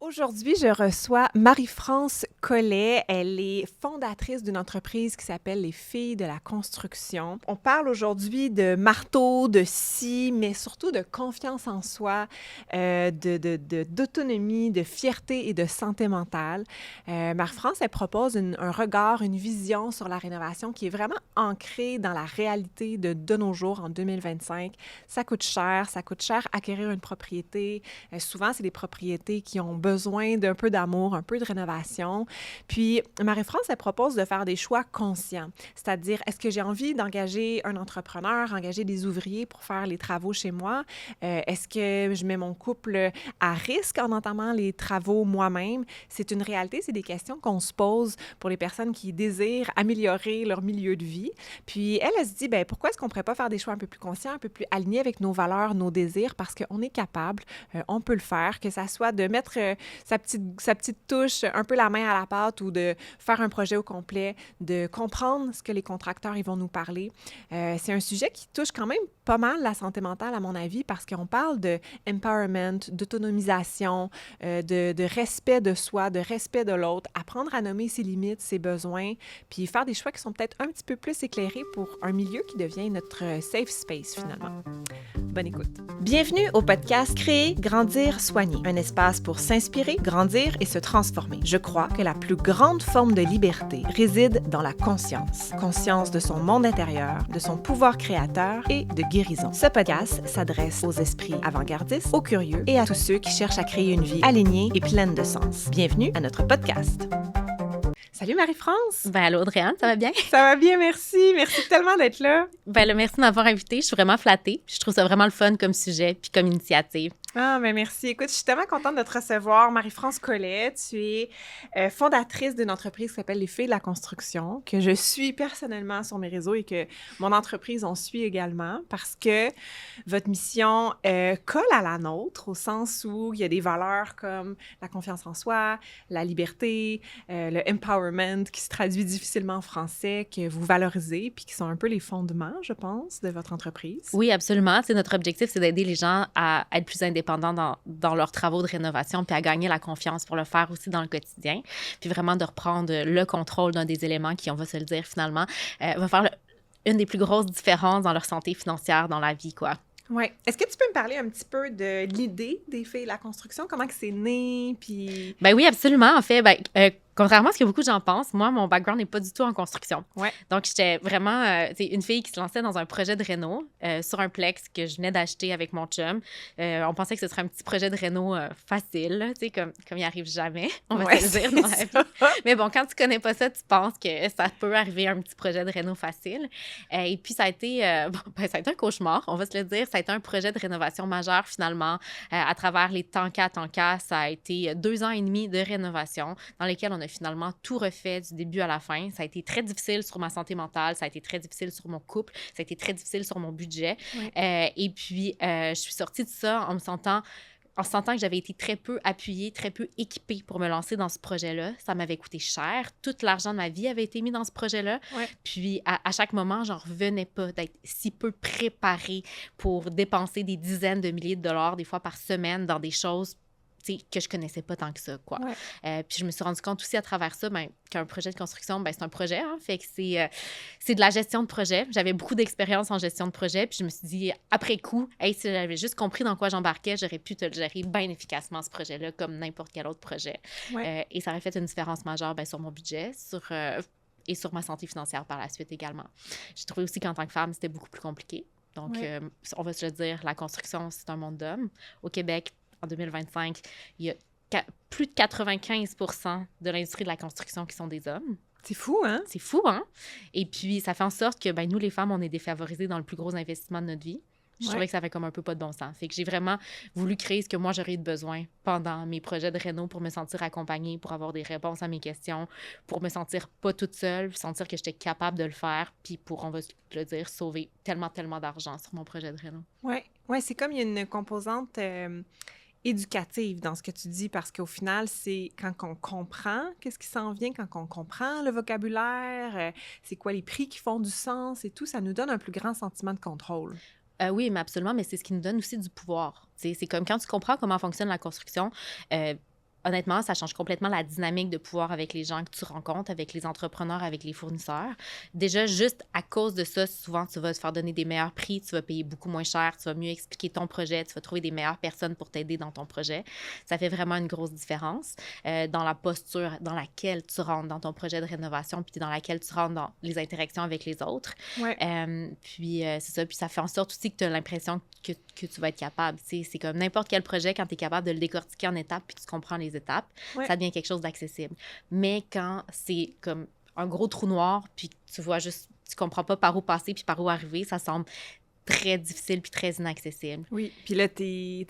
Aujourd'hui, je reçois Marie-France Collet. Elle est fondatrice d'une entreprise qui s'appelle Les Filles de la construction. On parle aujourd'hui de marteau, de scie, mais surtout de confiance en soi, d'autonomie, de fierté et de santé mentale. Marie-France, elle propose un regard, une vision sur la rénovation qui est vraiment ancrée dans la réalité de nos jours en 2025. Ça coûte cher acquérir une propriété. Souvent, c'est des propriétés qui ont besoin d'un peu d'amour, un peu de rénovation. Puis, Marie-France, elle propose de faire des choix conscients. C'est-à-dire, est-ce que j'ai envie d'engager un entrepreneur, engager des ouvriers pour faire les travaux chez moi? Est-ce que je mets mon couple à risque en entamant les travaux moi-même? C'est une réalité, c'est des questions qu'on se pose pour les personnes qui désirent améliorer leur milieu de vie. Puis, elle se dit, bien, pourquoi est-ce qu'on ne pourrait pas faire des choix un peu plus conscients, un peu plus alignés avec nos valeurs, nos désirs? Parce qu'on est capable, on peut le faire, que ça soit de mettre sa petite touche, un peu la main à la pâte ou de faire un projet au complet, de comprendre ce que les contracteurs ils vont nous parler. C'est un sujet qui touche quand même pas mal la santé mentale, à mon avis, parce qu'on parle de empowerment, d'autonomisation, de respect de soi, de respect de l'autre, apprendre à nommer ses limites, ses besoins, puis faire des choix qui sont peut-être un petit peu plus éclairés pour un milieu qui devient notre safe space, finalement. Bonne écoute. Bienvenue au podcast Créer, grandir, soigner. Un espace pour s'inspirer, grandir et se transformer. Je crois que la plus grande forme de liberté réside dans la conscience. Conscience de son monde intérieur, de son pouvoir créateur et de guérison. Ce podcast s'adresse aux esprits avant-gardistes, aux curieux et à tous ceux qui cherchent à créer une vie alignée et pleine de sens. Bienvenue à notre podcast. Salut Marie-France! Ben allô Audrey-Anne, ça va bien? Ça va bien, merci. Merci tellement d'être là. Ben là, merci de m'avoir invitée. Je suis vraiment flattée. Je trouve ça vraiment le fun comme sujet puis comme initiative. Ah, ben merci. Écoute, je suis tellement contente de te recevoir, Marie-France Collet. Tu es fondatrice d'une entreprise qui s'appelle Les Filles de la construction, que je suis personnellement sur mes réseaux et que mon entreprise en suit également parce que votre mission colle à la nôtre au sens où il y a des valeurs comme la confiance en soi, la liberté, le empowerment qui se traduit difficilement en français, que vous valorisez puis qui sont un peu les fondements, je pense, de votre entreprise. Oui, absolument. T'sais, notre objectif, c'est d'aider les gens à être plus indépendants dans leurs travaux de rénovation puis à gagner la confiance pour le faire aussi dans le quotidien. Puis vraiment de reprendre le contrôle d'un des éléments qui, on va se le dire finalement, va faire une des plus grosses différences dans leur santé financière dans la vie, quoi. Oui. Est-ce que tu peux me parler un petit peu de l'idée des Filles de la construction? Comment que c'est né? Puis... Ben oui, absolument. En fait, contrairement à ce que beaucoup de gens pensent, moi, mon background n'est pas du tout en construction. Ouais. Donc, j'étais vraiment une fille qui se lançait dans un projet de réno sur un plex que je venais d'acheter avec mon chum. On pensait que ce serait un petit projet de réno facile, comme il n'y arrive jamais, on va se le dire dans la vie. Mais bon, quand tu connais pas ça, tu penses que ça peut arriver un petit projet de réno facile. Et puis, ça a été un cauchemar, on va se le dire. Ça a été un projet de rénovation majeur, finalement. À travers les Tanka, ça a été 2 ans et demi de rénovation dans lesquels on a finalement tout refait du début à la fin. Ça a été très difficile sur ma santé mentale, ça a été très difficile sur mon couple, ça a été très difficile sur mon budget. Oui. Et puis, je suis sortie de ça en me sentant que j'avais été très peu appuyée, très peu équipée pour me lancer dans ce projet-là. Ça m'avait coûté cher. Tout l'argent de ma vie avait été mis dans ce projet-là. Ouais. Puis, à chaque moment, j'en revenais pas d'être si peu préparée pour dépenser des dizaines de milliers de dollars, des fois par semaine, dans des choses que je connaissais pas tant que ça, quoi. Ouais. Puis je me suis rendu compte aussi à travers ça qu'un projet de construction, c'est un projet, hein, fait que c'est de la gestion de projet. J'avais beaucoup d'expérience en gestion de projet, puis je me suis dit, après coup, si j'avais juste compris dans quoi j'embarquais, j'aurais pu te le gérer bien efficacement, ce projet-là, comme n'importe quel autre projet. Ouais. Et ça aurait fait une différence majeure sur mon budget, et sur ma santé financière par la suite également. J'ai trouvé aussi qu'en tant que femme, c'était beaucoup plus compliqué. Donc, on va se le dire, la construction, c'est un monde d'hommes. Au Québec, en 2025, il y a plus de 95% de l'industrie de la construction qui sont des hommes. C'est fou, hein? C'est fou, hein? Et puis, ça fait en sorte que nous, les femmes, on est défavorisées dans le plus gros investissement de notre vie. Je trouvais que ça fait comme un peu pas de bon sens. Fait que j'ai vraiment voulu créer ce que moi, j'aurais eu besoin pendant mes projets de réno pour me sentir accompagnée, pour avoir des réponses à mes questions, pour me sentir pas toute seule, sentir que j'étais capable de le faire, puis pour, on va le dire, sauver tellement d'argent sur mon projet de réno. Oui, c'est comme il y a une composante éducative dans ce que tu dis, parce qu'au final, c'est quand on comprend qu'est-ce qui s'en vient, quand on comprend le vocabulaire, c'est quoi les prix qui font du sens et tout, ça nous donne un plus grand sentiment de contrôle. Oui, mais absolument, mais c'est ce qui nous donne aussi du pouvoir. C'est comme quand tu comprends comment fonctionne la construction, honnêtement, ça change complètement la dynamique de pouvoir avec les gens que tu rencontres, avec les entrepreneurs, avec les fournisseurs. Déjà, juste à cause de ça, souvent, tu vas te faire donner des meilleurs prix, tu vas payer beaucoup moins cher, tu vas mieux expliquer ton projet, tu vas trouver des meilleures personnes pour t'aider dans ton projet. Ça fait vraiment une grosse différence dans la posture dans laquelle tu rentres dans ton projet de rénovation, puis dans laquelle tu rentres dans les interactions avec les autres. Ouais. C'est ça. Puis ça fait en sorte aussi que tu as l'impression que tu vas être capable. C'est comme n'importe quel projet, quand tu es capable de le décortiquer en étapes puis tu comprends les étapes, ça devient quelque chose d'accessible. Mais quand c'est comme un gros trou noir puis tu vois juste, tu comprends pas par où passer puis par où arriver, ça semble très difficile puis très inaccessible. Oui, puis là,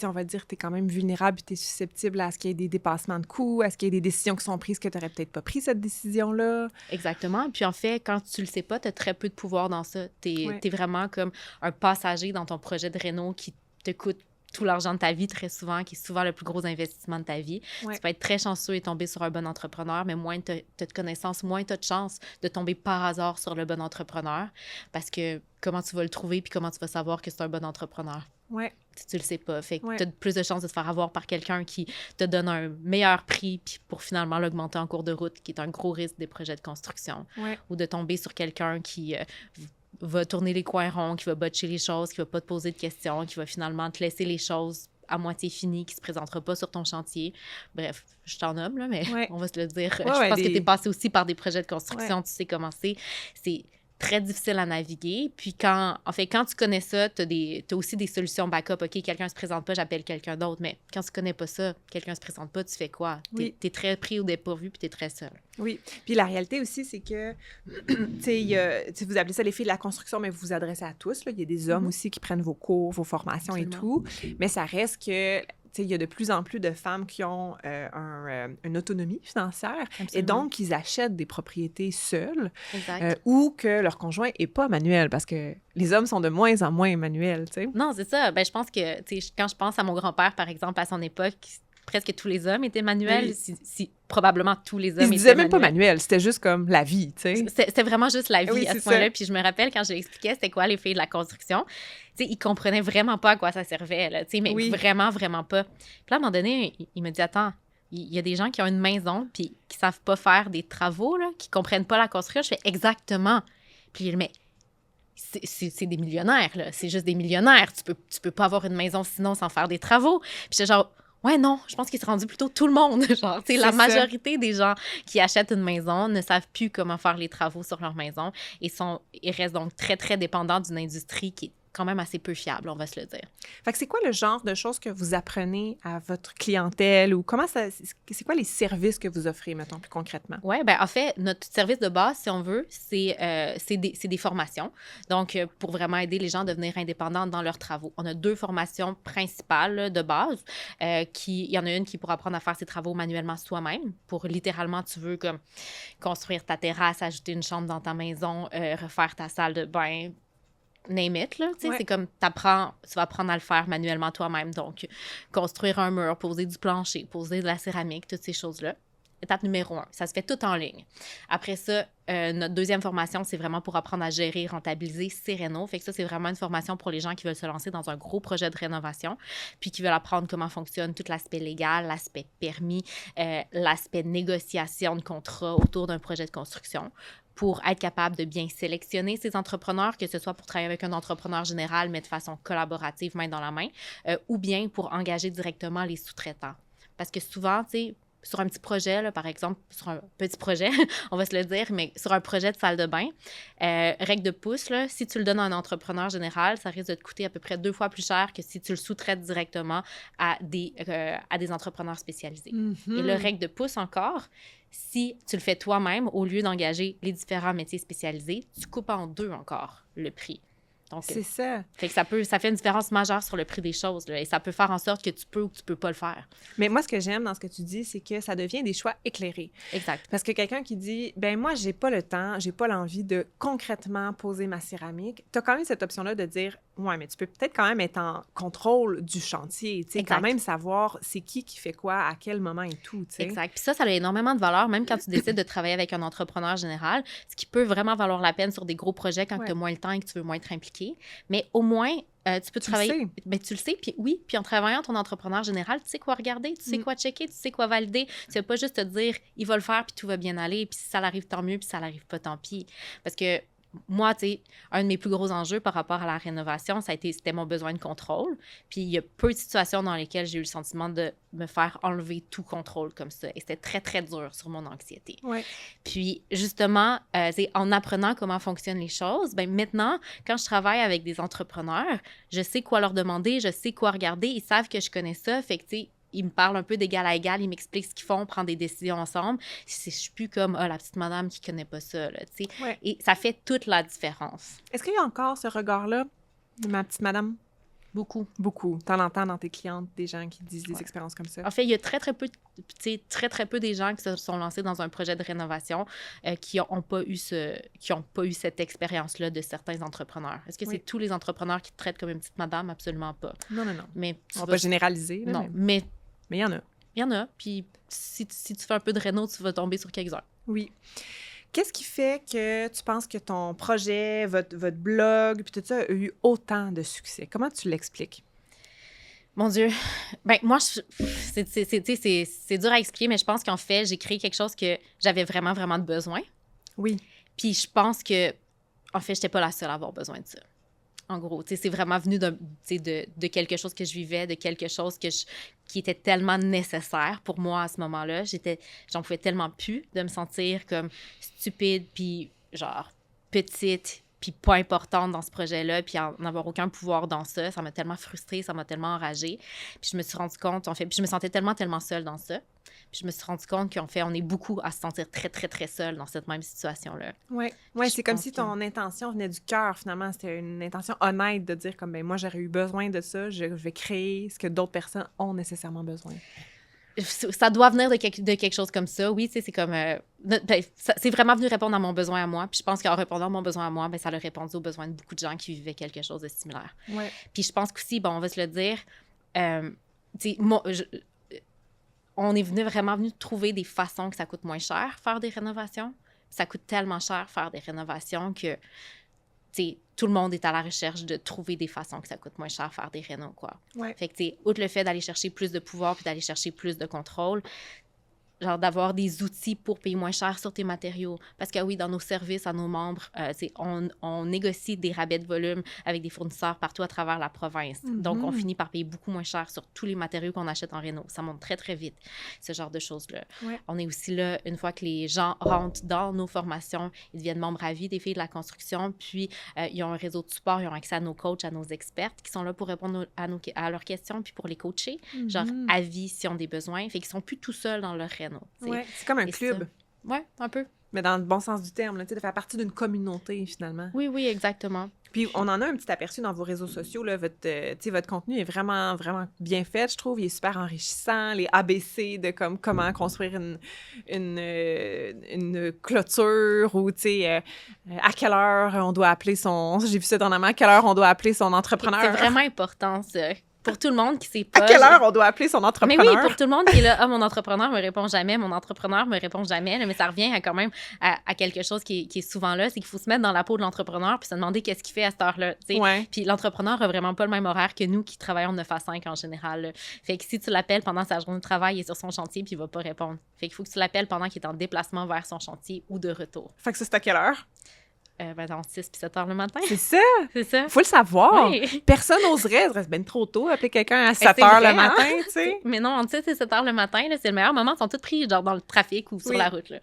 on va dire, tu es quand même vulnérable puis tu es susceptible à ce qu'il y ait des dépassements de coûts, à ce qu'il y ait des décisions qui sont prises que tu n'aurais peut-être pas pris cette décision-là. Exactement. Puis en fait, quand tu le sais pas, tu as très peu de pouvoir dans ça. Tu es vraiment comme un passager dans ton projet de réno qui te coûte tout l'argent de ta vie très souvent, qui est souvent le plus gros investissement de ta vie. Tu peux être très chanceux et tomber sur un bon entrepreneur, mais moins tu as de connaissances, moins tu as de chances de tomber par hasard sur le bon entrepreneur, parce que comment tu vas le trouver puis comment tu vas savoir que c'est un bon entrepreneur? Ouais. Tu le sais pas. Fait que tu as plus de chances de te faire avoir par quelqu'un qui te donne un meilleur prix puis pour finalement l'augmenter en cours de route, qui est un gros risque des projets de construction. Ou de tomber sur quelqu'un qui va tourner les coins ronds, qui va botcher les choses, qui va pas te poser de questions, qui va finalement te laisser les choses à moitié finies, qui se présentera pas sur ton chantier. Bref, je t'en nomme, là, mais on va se le dire. Je pense que tu es passé aussi par des projets de construction, tu sais comment c'est. C'est très difficile à naviguer. Puis quand tu connais ça, t'as aussi des solutions backup. OK, quelqu'un se présente pas, j'appelle quelqu'un d'autre. Mais quand tu connais pas ça, quelqu'un se présente pas, tu fais quoi? T'es très pris au dépourvu puis t'es très seul. Oui. Puis la réalité aussi, c'est que, vous appelez ça les filles de la construction, mais vous vous adressez à tous. Là. Il y a des hommes aussi qui prennent vos cours, vos formations et tout. Mais ça reste que il y a de plus en plus de femmes qui ont une autonomie financière. Absolument. Et donc, ils achètent des propriétés seules ou que leur conjoint n'est pas manuel parce que les hommes sont de moins en moins manuels. T'sais. Non, c'est ça. Ben, je pense que quand je pense à mon grand-père, par exemple, à son époque, presque tous les hommes étaient manuels. Si probablement tous les hommes étaient manuels. Ils disaient même pas manuel, c'était juste comme la vie, tu sais. C'était vraiment juste la vie à ce point-là. Puis je me rappelle quand je lui expliquais c'était quoi les filles de la construction, tu sais, ils comprenaient vraiment pas à quoi ça servait, là, tu sais, mais vraiment, vraiment pas. Puis là, à un moment donné, il me dit, attends, il y a des gens qui ont une maison puis qui savent pas faire des travaux, là, qui comprennent pas la construire. Je fais exactement. Puis il dit, mais c'est des millionnaires, là. C'est juste des millionnaires. Tu peux pas avoir une maison sinon sans faire des travaux. Puis j'étais genre, ouais, non, je pense qu'il s'est rendu plutôt tout le monde. Genre, la majorité des gens qui achètent une maison ne savent plus comment faire les travaux sur leur maison et restent donc très, très dépendants d'une industrie qui est quand même assez peu fiable, on va se le dire. Fait que c'est quoi le genre de choses que vous apprenez à votre clientèle ou c'est quoi les services que vous offrez, mettons, plus concrètement? Oui, bien, en fait, notre service de base, si on veut, c'est des formations. Donc, pour vraiment aider les gens à devenir indépendants dans leurs travaux. On a 2 formations principales là, de base. Il y en a une qui pour apprendre à faire ses travaux manuellement soi-même. Pour littéralement, tu veux comme construire ta terrasse, ajouter une chambre dans ta maison, refaire ta salle de bain, name it, là, tu sais, c'est comme tu vas apprendre à le faire manuellement toi-même. Donc, construire un mur, poser du plancher, poser de la céramique, toutes ces choses-là. Étape numéro 1, ça se fait tout en ligne. Après ça, notre deuxième formation, c'est vraiment pour apprendre à gérer, rentabiliser ses rénaux. Fait que ça, c'est vraiment une formation pour les gens qui veulent se lancer dans un gros projet de rénovation, puis qui veulent apprendre comment fonctionne tout l'aspect légal, l'aspect permis, l'aspect négociation de contrat autour d'un projet de construction, pour être capable de bien sélectionner ces entrepreneurs, que ce soit pour travailler avec un entrepreneur général, mais de façon collaborative, main dans la main, ou bien pour engager directement les sous-traitants. Parce que souvent, tu sais, sur un petit projet, là, par exemple, sur un petit projet, on va se le dire, mais sur un projet de salle de bain, règle de pouce, là, si tu le donnes à un entrepreneur général, ça risque de te coûter à peu près 2 fois plus cher que si tu le sous-traites directement à des entrepreneurs spécialisés. Et là, règle de pouce encore, si tu le fais toi-même, au lieu d'engager les différents métiers spécialisés, tu coupes en 2 encore le prix. Donc, c'est ça. Fait que ça fait une différence majeure sur le prix des choses, là, et ça peut faire en sorte que tu peux ou que tu peux pas le faire. Mais moi, ce que j'aime dans ce que tu dis, c'est que ça devient des choix éclairés. Exact. Parce que quelqu'un qui dit, ben moi, j'ai pas le temps, j'ai pas l'envie de concrètement poser ma céramique, tu as quand même cette option-là de dire, Oui, mais tu peux peut-être quand même être en contrôle du chantier, tu sais, quand même savoir c'est qui fait quoi, à quel moment et tout, tu sais. Exact. Puis ça a énormément de valeur, même quand tu décides de travailler avec un entrepreneur général, ce qui peut vraiment valoir la peine sur des gros projets quand tu as moins le temps et que tu veux moins être impliqué. Mais au moins, tu peux travailler... Ben, tu le sais, puis oui. Puis en travaillant ton entrepreneur général, tu sais quoi regarder, tu sais quoi checker, tu sais quoi valider. Tu ne vas pas juste te dire, il va le faire, puis tout va bien aller. Puis si ça l'arrive, tant mieux, puis si ça l'arrive pas, tant pis. Parce que moi, tu sais, un de mes plus gros enjeux par rapport à la rénovation, c'était mon besoin de contrôle. Puis il y a peu de situations dans lesquelles j'ai eu le sentiment de me faire enlever tout contrôle comme ça. Et c'était très, très dur sur mon anxiété. Ouais. Puis justement, en apprenant comment fonctionnent les choses, ben maintenant, quand je travaille avec des entrepreneurs, je sais quoi leur demander, je sais quoi regarder. Ils savent que je connais ça. Fait que, tu sais, ils me parlent un peu d'égal à égal, ils m'expliquent ce qu'ils font, on prend des décisions ensemble. Je suis plus comme la petite madame qui connaît pas ça, là, tu sais. Ouais. Et ça fait toute la différence. Est-ce qu'il y a encore ce regard-là de ma petite madame? Beaucoup. Beaucoup. T'en entends dans tes clientes des gens qui disent des expériences comme ça? En fait, il y a très, très peu des gens qui se sont lancés dans un projet de rénovation qui n'ont pas eu cette expérience-là de certains entrepreneurs. Est-ce que c'est tous les entrepreneurs qui te traitent comme une petite madame? Absolument pas. Non. Mais on va pas généraliser. Là, non, mais il y en a. Il y en a. Puis si tu fais un peu de réno, tu vas tomber sur quelques-uns. Oui. Qu'est-ce qui fait que tu penses que ton projet, votre blog, puis tout ça a eu autant de succès? Comment tu l'expliques? Mon Dieu. Ben moi, c'est dur à expliquer, mais je pense qu'en fait, j'ai créé quelque chose que j'avais vraiment, vraiment de besoin. Oui. Puis je pense que, en fait, je n'étais pas la seule à avoir besoin de ça. En gros, c'est vraiment venu de quelque chose que je vivais, de quelque chose qui était tellement nécessaire pour moi à ce moment-là. J'en pouvais tellement plus de me sentir comme stupide, puis genre petite, puis pas importante dans ce projet-là, puis en avoir aucun pouvoir dans ça. Ça m'a tellement frustrée, ça m'a tellement enragée. Puis je me suis rendu compte, en fait, puis je me sentais tellement seule dans ça. Puis je me suis rendu compte qu'en fait, on est beaucoup à se sentir très, très, très seul dans cette même situation-là. Oui, c'est comme si ton intention venait du cœur, finalement. C'était une intention honnête de dire comme, ben moi, j'aurais eu besoin de ça, je vais créer ce que d'autres personnes ont nécessairement besoin. Ça doit venir de quelque chose comme ça. Oui, tu sais, c'est comme... c'est vraiment venu répondre à mon besoin à moi. Puis je pense qu'en répondant à mon besoin à moi, ben, ça a répondu aux besoins de beaucoup de gens qui vivaient quelque chose de similaire. Ouais. Puis je pense qu'aussi, bon, on va se le dire, tu sais, moi, on est vraiment venu trouver des façons que ça coûte moins cher faire des rénovations. Ça coûte tellement cher faire des rénovations que tout le monde est à la recherche de trouver des façons que ça coûte moins cher faire des rénos, quoi. Ouais. Fait que, outre le fait d'aller chercher plus de pouvoir puis d'aller chercher plus de contrôle, genre d'avoir des outils pour payer moins cher sur tes matériaux. Parce que oui, dans nos services à nos membres, on négocie des rabais de volume avec des fournisseurs partout à travers la province. Mm-hmm. Donc, on finit par payer beaucoup moins cher sur tous les matériaux qu'on achète en réno. Ça monte très, très vite, ce genre de choses-là. Ouais. On est aussi là, une fois que les gens rentrent dans nos formations, ils deviennent membres à vie des filles de la construction, puis ils ont un réseau de support, ils ont accès à nos coachs, à nos expertes qui sont là pour répondre à leurs questions, puis pour les coacher, genre à vie s'ils ont des besoins. Fait qu'ils sont plus tout seuls dans leur réno. Ouais, c'est comme un club. Oui, un peu. Mais dans le bon sens du terme, là, de faire partie d'une communauté, finalement. Oui, exactement. Puis on en a un petit aperçu dans vos réseaux sociaux. Là, votre contenu est vraiment, vraiment bien fait, je trouve. Il est super enrichissant. Les ABC de comment construire une clôture ou, à quelle heure on doit appeler son... J'ai vu ça dernièrement. À quelle heure on doit appeler son entrepreneur. C'est vraiment important, ça. Pour tout le monde qui sait pas... À quelle heure on doit appeler son entrepreneur? Mais oui, pour tout le monde qui est là, mon entrepreneur me répond jamais, mon entrepreneur me répond jamais, là, mais ça revient quand même à quelque chose qui est souvent là, c'est qu'il faut se mettre dans la peau de l'entrepreneur puis se demander qu'est-ce qu'il fait à cette heure-là. Ouais. Puis l'entrepreneur a vraiment pas le même horaire que nous qui travaillons 9 à 5 en général. Là. Fait que si tu l'appelles pendant sa journée de travail, il est sur son chantier puis il va pas répondre. Fait qu'il faut que tu l'appelles pendant qu'il est en déplacement vers son chantier ou de retour. Fait que ça, c'est à quelle heure? Dans 6 puis 7 heures le matin. C'est ça! C'est ça. Faut le savoir! Oui. Personne n'oserait, il reste bien trop tôt, appeler quelqu'un à 7 heures le matin, tu sais. Mais non, entre 7 et 7 heures le matin, là, c'est le meilleur moment. Ils sont tous pris genre, dans le trafic ou sur la route. Là.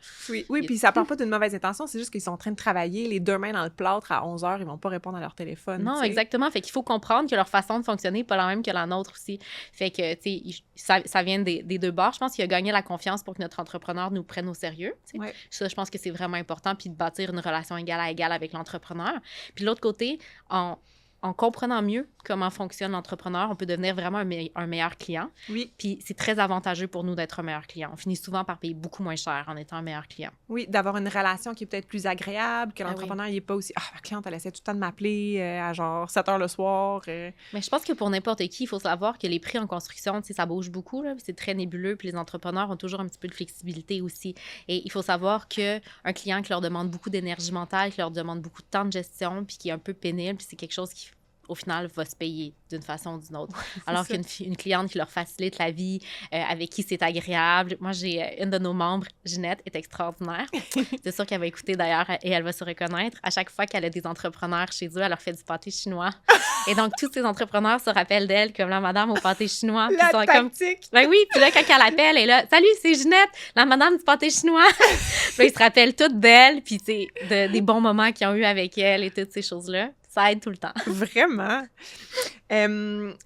Oui, puis ça part pas d'une mauvaise intention, c'est juste qu'ils sont en train de travailler, les deux mains dans le plâtre à 11 heures, ils vont pas répondre à leur téléphone. Non, t'sais. exactement. Fait qu'il faut comprendre que leur façon de fonctionner n'est pas la même que la nôtre aussi. Fait que, tu sais, ça vient des deux bords. Je pense qu'il a gagné la confiance pour que notre entrepreneur nous prenne au sérieux. Ouais. Ça, je pense que c'est vraiment important. Puis de bâtir une relation égal à égal avec l'entrepreneur. Puis de l'autre côté, en comprenant mieux comment fonctionne l'entrepreneur, on peut devenir vraiment un meilleur client. Oui. Puis c'est très avantageux pour nous d'être un meilleur client. On finit souvent par payer beaucoup moins cher en étant un meilleur client. Oui, d'avoir une relation qui est peut-être plus agréable, que Ah oui. l'entrepreneur, il n'est pas aussi... Ah, ma cliente, elle essaie tout le temps de m'appeler à genre 7 heures le soir. Mais je pense que pour n'importe qui, il faut savoir que les prix en construction, tu sais, ça bouge beaucoup, là, puis c'est très nébuleux, puis les entrepreneurs ont toujours un petit peu de flexibilité aussi. Et il faut savoir qu'un client qui leur demande beaucoup d'énergie mentale, qui leur demande beaucoup de temps de gestion, puis qui est un peu pénible, puis c'est quelque chose qui, au final, va se payer d'une façon ou d'une autre. Alors qu'une cliente qui leur facilite la vie, avec qui c'est agréable. Moi, j'ai une de nos membres, Ginette, est extraordinaire. C'est sûr qu'elle va écouter d'ailleurs et elle va se reconnaître. À chaque fois qu'elle a des entrepreneurs chez eux, elle leur fait du pâté chinois. Et donc, tous ces entrepreneurs se rappellent d'elle comme la madame au pâté chinois. La tactique! Ben oui, puis là, quand elle appelle, elle est là, « Salut, c'est Ginette, la madame du pâté chinois! » Puis là, ils se rappellent toutes d'elle, puis des bons moments qu'ils ont eu avec elle et toutes ces choses-là. Ça aide tout le temps. Vraiment. Tu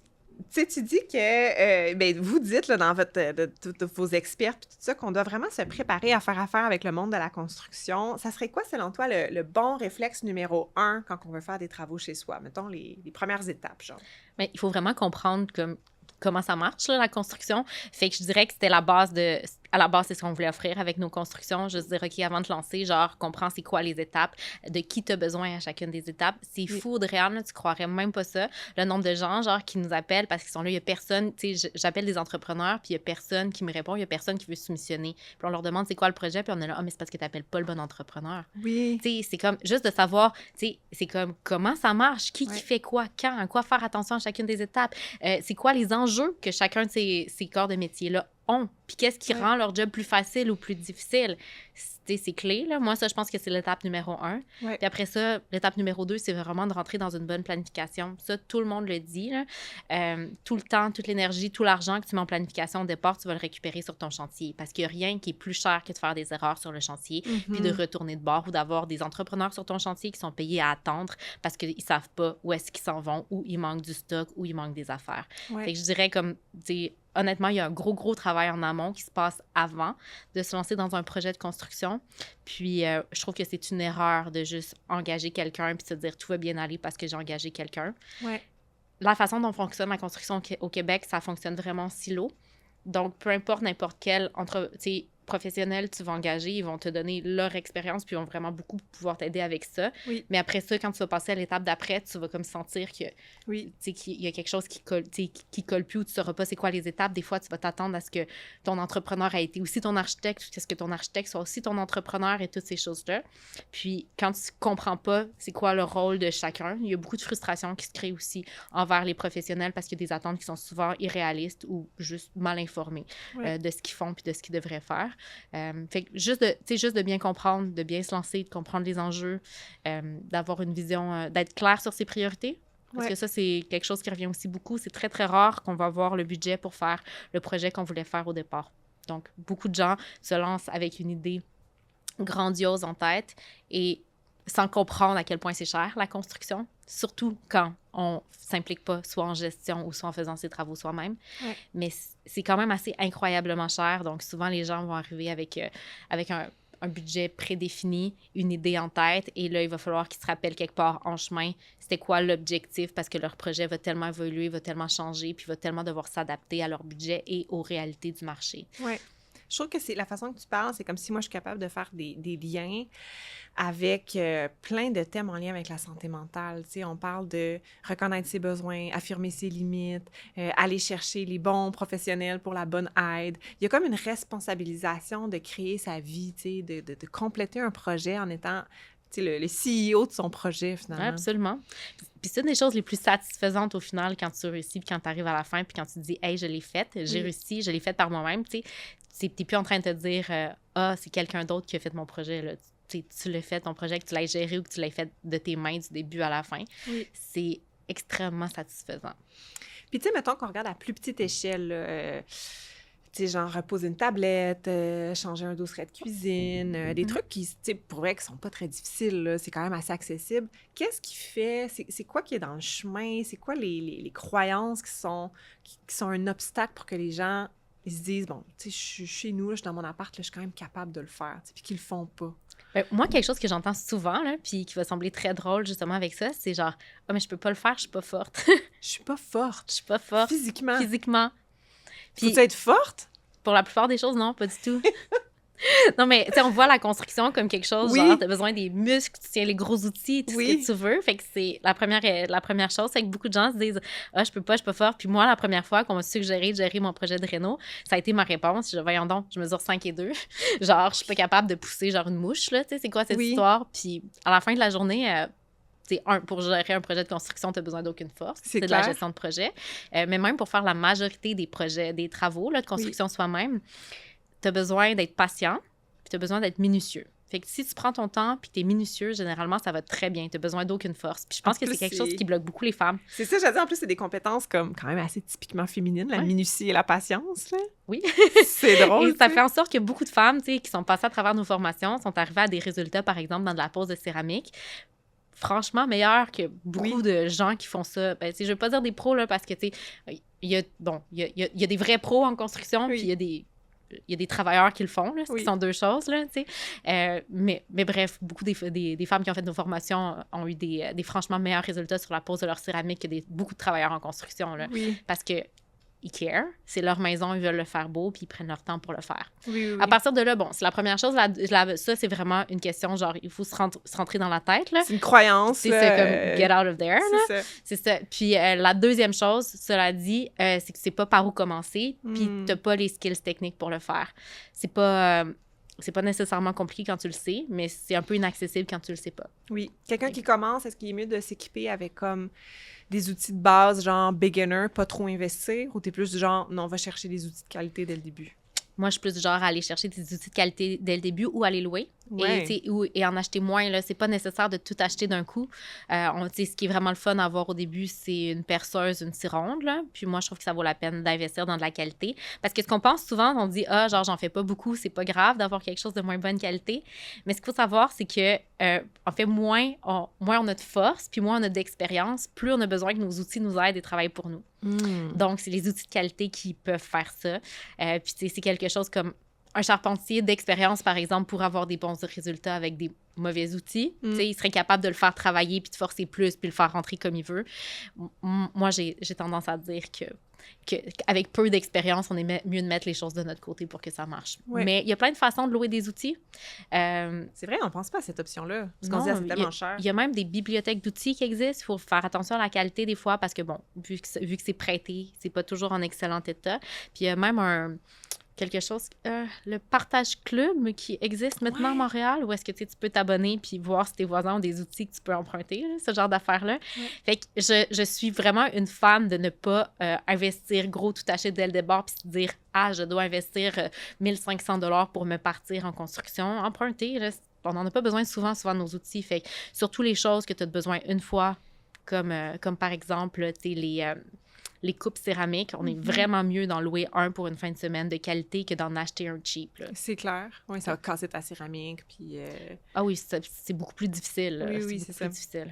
sais, tu dis que, ben, vous dites là, dans de vos experts puis tout ça qu'on doit vraiment se préparer à faire affaire avec le monde de la construction. Ça serait quoi, selon toi, le bon réflexe numéro 1 quand on veut faire des travaux chez soi? Mettons les premières étapes, genre. Mais il faut vraiment comprendre comment ça marche, là, la construction. Fait que je dirais que c'était la base à la base, c'est ce qu'on voulait offrir avec nos constructions. Juste dire, OK, avant de te lancer, genre, comprends c'est quoi les étapes, de qui tu as besoin à chacune des étapes. C'est fou, Adrienne, là, tu croirais même pas ça. Le nombre de gens, genre, qui nous appellent parce qu'ils sont là, il y a personne, tu sais, j'appelle des entrepreneurs, puis il y a personne qui me répond, il y a personne qui veut soumissionner. Puis on leur demande c'est quoi le projet, puis on est là, mais c'est parce que tu n'appelles pas le bon entrepreneur. Oui. Tu sais, c'est comme, juste de savoir, tu sais, c'est comme, comment ça marche, qui fait quoi, quand, à quoi faire attention à chacune des étapes, c'est quoi les enjeux que chacun de ces corps de métier-là ont, puis qu'est-ce qui rend leur job plus facile ou plus difficile. C'est clé, là. Moi, ça, je pense que c'est l'étape numéro 1. Puis après ça, l'étape numéro 2, c'est vraiment de rentrer dans une bonne planification. Ça, tout le monde le dit, là. Tout le temps, toute l'énergie, tout l'argent que tu mets en planification au départ, tu vas le récupérer sur ton chantier, parce qu'il n'y a rien qui est plus cher que de faire des erreurs sur le chantier, puis de retourner de bord ou d'avoir des entrepreneurs sur ton chantier qui sont payés à attendre parce qu'ils ne savent pas où est-ce qu'ils s'en vont, où il manque du stock, où il manque des affaires. Fait que je dirais comme, honnêtement, il y a un gros travail en amont qui se passe avant de se lancer dans un projet de construction. Puis, je trouve que c'est une erreur de juste engager quelqu'un puis se dire tout va bien aller parce que j'ai engagé quelqu'un. La façon dont fonctionne la construction au Québec, ça fonctionne vraiment en silo. Donc, peu importe n'importe quel professionnel tu vas engager, ils vont te donner leur expérience puis ils vont vraiment beaucoup pouvoir t'aider avec ça. Mais après ça, quand tu vas passer à l'étape d'après, tu vas comme sentir que qu'il y a quelque chose qui colle plus ou tu ne sauras pas c'est quoi les étapes. Des fois, tu vas t'attendre à ce que ton entrepreneur ait été aussi ton architecte, à ce que ton architecte soit aussi ton entrepreneur et toutes ces choses-là. Puis, quand tu comprends pas c'est quoi le rôle de chacun, il y a beaucoup de frustration qui se crée aussi envers les professionnels parce qu'il y a des attentes qui sont souvent irréalistes ou juste mal informés de ce qu'ils font puis de ce qu'ils devraient faire. Fait que juste de bien comprendre, de bien se lancer, de comprendre les enjeux, d'avoir une vision, d'être clair sur ses priorités. Parce que ça, c'est quelque chose qui revient aussi beaucoup. C'est très, très rare qu'on va avoir le budget pour faire le projet qu'on voulait faire au départ. Donc, beaucoup de gens se lancent avec une idée grandiose en tête et sans comprendre à quel point c'est cher, la construction, surtout quand on ne s'implique pas soit en gestion ou soit en faisant ses travaux soi-même. Mais c'est quand même assez incroyablement cher. Donc, souvent, les gens vont arriver avec un budget prédéfini, une idée en tête, et là, il va falloir qu'ils se rappellent quelque part en chemin c'était quoi l'objectif parce que leur projet va tellement évoluer, va tellement changer, puis va tellement devoir s'adapter à leur budget et aux réalités du marché. Oui. Je trouve que c'est la façon que tu parles, c'est comme si moi, je suis capable de faire des liens avec plein de thèmes en lien avec la santé mentale. Tu sais, on parle de reconnaître ses besoins, affirmer ses limites, aller chercher les bons professionnels pour la bonne aide. Il y a comme une responsabilisation de créer sa vie, tu sais, de compléter un projet en étant le CEO de son projet, finalement. Oui, absolument. Puis c'est une des choses les plus satisfaisantes au final quand tu réussis, puis quand tu arrives à la fin, puis quand tu te dis « Hey, je l'ai faite, j'ai réussi, je l'ai faite par moi-même », tu sais, t'es plus en train de te dire « Ah, c'est quelqu'un d'autre qui a fait mon projet, là. » Tu l'as fait, ton projet, que tu l'aies géré ou que tu l'aies fait de tes mains du début à la fin. C'est extrêmement satisfaisant. Puis tu sais, mettons qu'on regarde à plus petite échelle, tu sais, genre reposer une tablette, changer un dosseret de cuisine, des trucs qui, tu sais, pour vrai, qui sont pas très difficiles, là, c'est quand même assez accessible. Qu'est-ce qui fait, c'est quoi qui est dans le chemin? C'est quoi les croyances qui sont un obstacle pour que les gens ils se disent, bon, tu sais, je suis chez nous, là, je suis dans mon appart, là, je suis quand même capable de le faire, puis qu'ils le font pas? Ben, moi, quelque chose que j'entends souvent, là, puis qui va sembler très drôle justement avec ça, c'est genre, ah, mais je peux pas le faire, je suis pas forte. Je suis pas forte. Je suis pas forte Physiquement. physiquement. Faut-tu Puis être forte? pour la plupart des choses, non, pas du tout. Non, mais tu sais, on voit la construction comme quelque chose, Oui. genre, t'as besoin des muscles, tu tiens les gros outils, tout ce Oui. que tu veux. Fait que c'est la première chose, c'est que beaucoup de gens se disent « Ah, je peux pas forte. » Puis moi, la première fois qu'on m'a suggéré de gérer mon projet de réno, ça a été ma réponse. Voyons donc, je mesure 5 et 2. Genre, je suis pas capable de pousser genre une mouche, là. Tu sais, c'est quoi cette Oui. histoire? Puis à la fin de la journée... pour gérer un projet de construction, tu n'as besoin d'aucune force. C'est de la clair. gestion de projet. Mais même pour faire la majorité des projets, des travaux là, de construction soi-même, tu as besoin d'être patient, puis tu as besoin d'être minutieux. Fait que si tu prends ton temps puis tu es minutieux, généralement, ça va très bien. Tu n'as besoin d'aucune force. Puis je pense que c'est quelque chose qui bloque beaucoup les femmes. C'est ça, j'allais dire. En plus, c'est des compétences comme quand même assez typiquement féminines, la minutie et la patience. Là. Oui. C'est drôle. Et ça fait en sorte que beaucoup de femmes qui sont passées à travers nos formations sont arrivées à des résultats, par exemple, dans de la pose de céramique. Franchement, meilleur que beaucoup de gens qui font ça. Ben, je ne veux pas dire des pros, là, parce que, tu sais, il y a des vrais pros en construction, puis il y a des travailleurs qui le font, là, ce qui sont deux choses, là, tu sais. Mais bref, beaucoup des femmes qui ont fait nos formations ont eu des franchement meilleurs résultats sur la pose de leur céramique que beaucoup de travailleurs en construction, là. Parce que ils care, c'est leur maison, ils veulent le faire beau, puis ils prennent leur temps pour le faire. À partir de là, bon, c'est la première chose, ça, c'est vraiment une question, genre, il faut se rentrer dans la tête, là. C'est une croyance. C'est comme « get out of there », là. C'est ça. Puis la deuxième chose, cela dit, c'est que c'est pas par où commencer, puis t'as pas les skills techniques pour le faire. C'est pas nécessairement compliqué quand tu le sais, mais c'est un peu inaccessible quand tu le sais pas. Oui. Quelqu'un qui commence, est-ce qu'il est mieux de s'équiper avec comme des outils de base, genre beginner, pas trop investir, ou t'es plus du genre, non, on va chercher des outils de qualité dès le début? Moi, je suis plus du genre à aller chercher des outils de qualité dès le début ou à les louer. Ouais. Et en acheter moins. Là, c'est pas nécessaire de tout acheter d'un coup. Ce qui est vraiment le fun à avoir au début, c'est une perceuse, une scie ronde. Là. Puis moi, je trouve que ça vaut la peine d'investir dans de la qualité. Parce que ce qu'on pense souvent, on dit « Ah, genre, j'en fais pas beaucoup, c'est pas grave d'avoir quelque chose de moins bonne qualité. » Mais ce qu'il faut savoir, c'est que, en fait, moins on a de force, puis moins on a d'expérience, plus on a besoin que nos outils nous aident et travaillent pour nous. Donc, c'est les outils de qualité qui peuvent faire ça. Puis, c'est quelque chose comme un charpentier d'expérience, par exemple, pour avoir des bons résultats avec des mauvais outils. Il serait capable de le faire travailler puis de forcer plus puis le faire rentrer comme il veut. Moi, j'ai tendance à dire qu'avec peu d'expérience, on est mieux de mettre les choses de notre côté pour que ça marche. Ouais. Mais il y a plein de façons de louer des outils. C'est vrai, on ne pense pas à cette option-là. Parce qu'on se dit, c'est tellement cher. Il y a même des bibliothèques d'outils qui existent. Il faut faire attention à la qualité des fois parce que, bon, vu que c'est prêté, c'est pas toujours en excellent état. Puis il y a même quelque chose, le partage club qui existe maintenant à Montréal, où est-ce que tu peux t'abonner puis voir si tes voisins ont des outils que tu peux emprunter, là, ce genre d'affaires-là. Fait que je suis vraiment une fan de ne pas investir gros, tout acheter dès le départ puis se dire « Ah, je dois investir 1500 $ pour me partir en construction. » Emprunter, là, on n'en a pas besoin souvent de nos outils. Fait que surtout les choses que tu as besoin une fois, comme par exemple, les coupes céramiques, on est vraiment mieux d'en louer un pour une fin de semaine de qualité que d'en acheter un cheap. Là. C'est clair. Oui, ça va casser ta céramique. Puis, Ah oui, c'est beaucoup plus difficile. Oui, c'est ça. Difficile.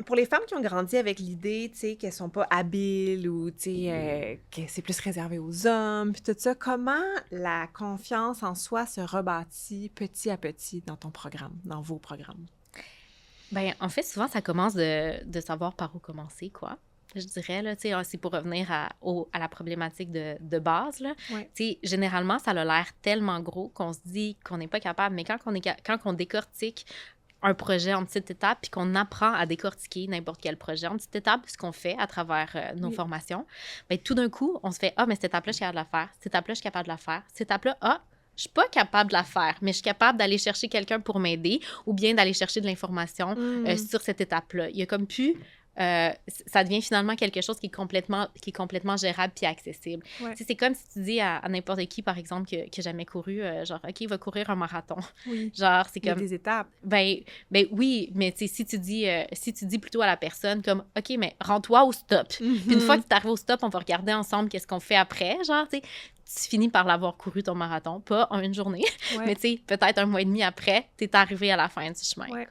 Pour les femmes qui ont grandi avec l'idée, tu sais, qu'elles sont pas habiles ou, tu sais, que c'est plus réservé aux hommes, puis tout ça, comment la confiance en soi se rebâtit petit à petit dans ton programme, dans vos programmes? Bien, en fait, souvent, ça commence de savoir par où commencer, quoi. Je dirais, là, tu sais, c'est pour revenir à la problématique de base, là. Tu sais, généralement, ça a l'air tellement gros qu'on se dit qu'on n'est pas capable, mais quand on décortique un projet en petites étapes, puis qu'on apprend à décortiquer n'importe quel projet en petites étapes, ce qu'on fait à travers nos formations, bien, tout d'un coup, on se fait « Ah, mais cette étape-là, je suis capable de la faire. Cette étape-là, je suis capable de la faire. Cette étape-là, je suis pas capable de la faire, mais je suis capable d'aller chercher quelqu'un pour m'aider ou bien d'aller chercher de l'information sur cette étape-là. » Il y a comme plus... ça devient finalement quelque chose qui est complètement gérable puis accessible. C'est comme si tu dis à n'importe qui, par exemple, qui n'a jamais couru, genre, OK, il va courir un marathon. Genre, c'est comme... Il y a des étapes. Ben oui, mais si tu dis plutôt à la personne comme, OK, mais rends-toi au stop. Puis une fois que tu arrives au stop, on va regarder ensemble qu'est-ce qu'on fait après, genre, tu sais. Tu finis par l'avoir couru ton marathon, pas en une journée, mais tu sais, peut-être un mois et demi après, tu es arrivé à la fin du chemin, quoi.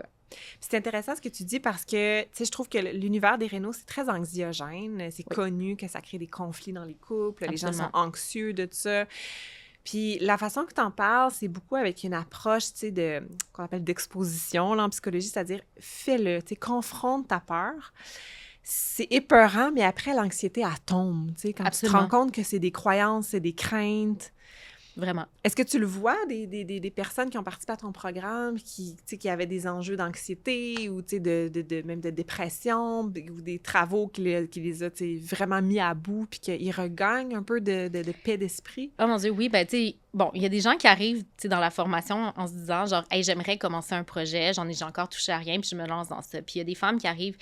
C'est intéressant ce que tu dis parce que, tu sais, je trouve que l'univers des rénos, c'est très anxiogène. C'est connu que ça crée des conflits dans les couples. Les gens sont anxieux de ça. Puis la façon que tu en parles, c'est beaucoup avec une approche, tu sais, qu'on appelle d'exposition là, en psychologie, c'est-à-dire fais-le, tu sais, confronte ta peur. C'est épeurant, mais après, l'anxiété, elle tombe, tu sais, quand tu te rends Absolument, compte que c'est des croyances, c'est des craintes. vraiment. Est-ce que tu le vois, des personnes qui ont participé à ton programme, qui, tu sais, qui avaient des enjeux d'anxiété ou, tu sais, même de dépression, ou des travaux qui les a, tu sais, vraiment mis à bout, puis qu'ils regagnent un peu de paix d'esprit? Oh mon Dieu, oui, ben tu sais, bon, il y a des gens qui arrivent, tu sais, dans la formation en se disant, genre, hey, j'aimerais commencer un projet, j'ai encore touché à rien, puis je me lance dans ça. Puis il y a des femmes qui arrivent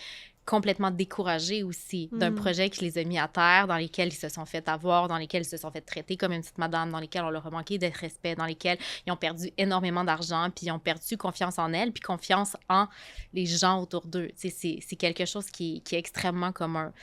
complètement découragées aussi d'un Hmm. projet qui les a mis à terre, dans lesquels ils se sont fait avoir, dans lesquels ils se sont fait traiter comme une petite madame, dans lesquels on leur a manqué de respect, dans lesquels ils ont perdu énormément d'argent, puis ils ont perdu confiance en elles, puis confiance en les gens autour d'eux. Tu sais, c'est quelque chose qui est extrêmement commun.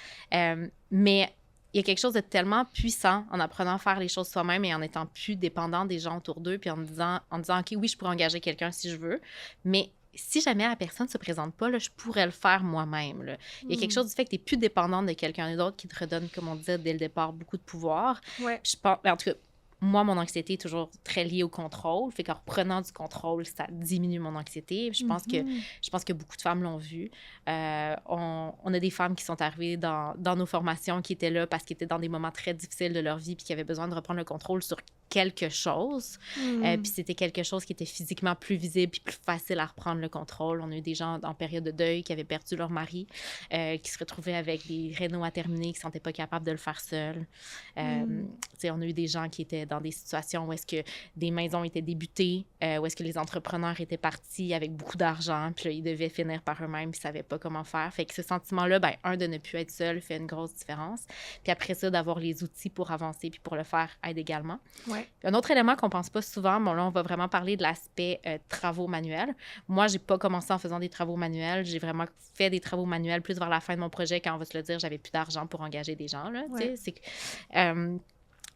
Mais il y a quelque chose de tellement puissant en apprenant à faire les choses soi-même et en étant plus dépendant des gens autour d'eux, puis en disant OK, oui, je pourrais engager quelqu'un si je veux, mais si jamais la personne ne se présente pas, là, je pourrais le faire moi-même. Là. Il y a quelque Hmm. chose du fait que tu n'es plus dépendante de quelqu'un d'autre qui te redonne, comme on disait dès le départ, beaucoup de pouvoir. Ouais. Je pense, en tout cas, moi, mon anxiété est toujours très liée au contrôle. Fait qu'en reprenant du contrôle, ça diminue mon anxiété. Mhm. Je pense que beaucoup de femmes l'ont vu. On a des femmes qui sont arrivées dans nos formations qui étaient là parce qu'elles étaient dans des moments très difficiles de leur vie puis qui avaient besoin de reprendre le contrôle sur quelque chose. Hmm. Puis c'était quelque chose qui était physiquement plus visible puis plus facile à reprendre le contrôle. On a eu des gens en période de deuil qui avaient perdu leur mari, qui se retrouvaient avec des rénaux à terminer, qui ne se sentaient pas capables de le faire seuls. Hmm. Tu sais, on a eu des gens qui étaient dans des situations où est-ce que des maisons étaient débutées, où est-ce que les entrepreneurs étaient partis avec beaucoup d'argent, puis là, ils devaient finir par eux-mêmes, puis ils ne savaient pas comment faire. Fait que ce sentiment-là, ben, de ne plus être seul fait une grosse différence. Puis après ça, d'avoir les outils pour avancer puis pour le faire aide également. Ouais. Puis un autre élément qu'on pense pas souvent, bon là, on va vraiment parler de l'aspect travaux manuels. Moi, j'ai pas commencé en faisant des travaux manuels. J'ai vraiment fait des travaux manuels plus vers la fin de mon projet, quand on va se le dire, j'avais plus d'argent pour engager des gens, là, tu Ouais. sais. C'est que,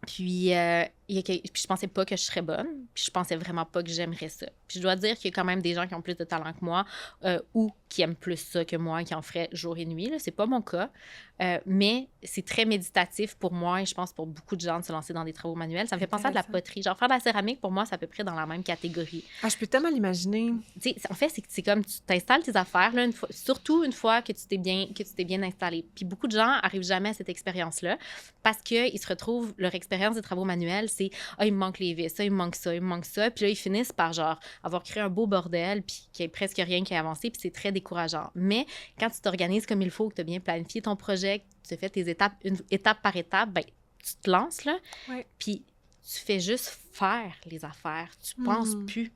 puis, puis je pensais pas que je serais bonne, puis je pensais vraiment pas que j'aimerais ça. Puis je dois dire qu'il y a quand même des gens qui ont plus de talent que moi ou qui aiment plus ça que moi, qui en feraient jour et nuit. Là. C'est pas mon cas, mais c'est très méditatif pour moi et je pense pour beaucoup de gens de se lancer dans des travaux manuels. Ça me fait penser à de la Intéressant. poterie. Genre, faire de la céramique, pour moi, c'est à peu près dans la même catégorie. Ah, je peux tellement l'imaginer. Tu sais, en fait, c'est comme tu t'installes tes affaires, là, surtout une fois que tu t'es bien installé. Puis beaucoup de gens arrivent jamais à cette expérience-là parce qu'ils se retrouvent, leur expérience des travaux manuels, c'est « Ah, il me manque les vis, ça, il me manque ça, il me manque ça. » Puis là, ils finissent par, genre, avoir créé un beau bordel puis qu'il n'y ait presque rien qui a avancé, puis c'est très décourageant. Mais quand tu t'organises comme il faut, que tu as bien planifié ton projet, que tu fais tes étapes, étape par étape, ben tu te lances, là, Ouais. puis tu fais juste faire les affaires. Tu penses Mhm. plus.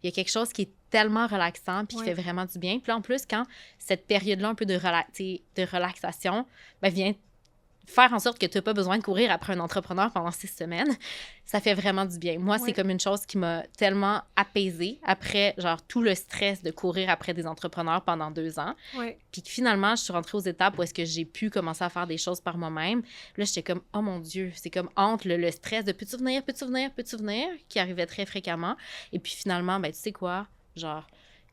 Il y a quelque chose qui est tellement relaxant puis qui Ouais. fait vraiment du bien. Puis là, en plus, quand cette période-là un peu de relaxation ben, vient faire en sorte que tu n'as pas besoin de courir après un entrepreneur pendant 6 semaines, ça fait vraiment du bien. Moi, c'est Ouais. comme une chose qui m'a tellement apaisée après, genre, tout le stress de courir après des entrepreneurs pendant 2 ans. Ouais. Puis que finalement, je suis rentrée aux étapes où est-ce que j'ai pu commencer à faire des choses par moi-même. Là, j'étais comme, oh mon Dieu, c'est comme entre le stress de peux-tu venir, qui arrivait très fréquemment. Et puis finalement, ben tu sais quoi, genre,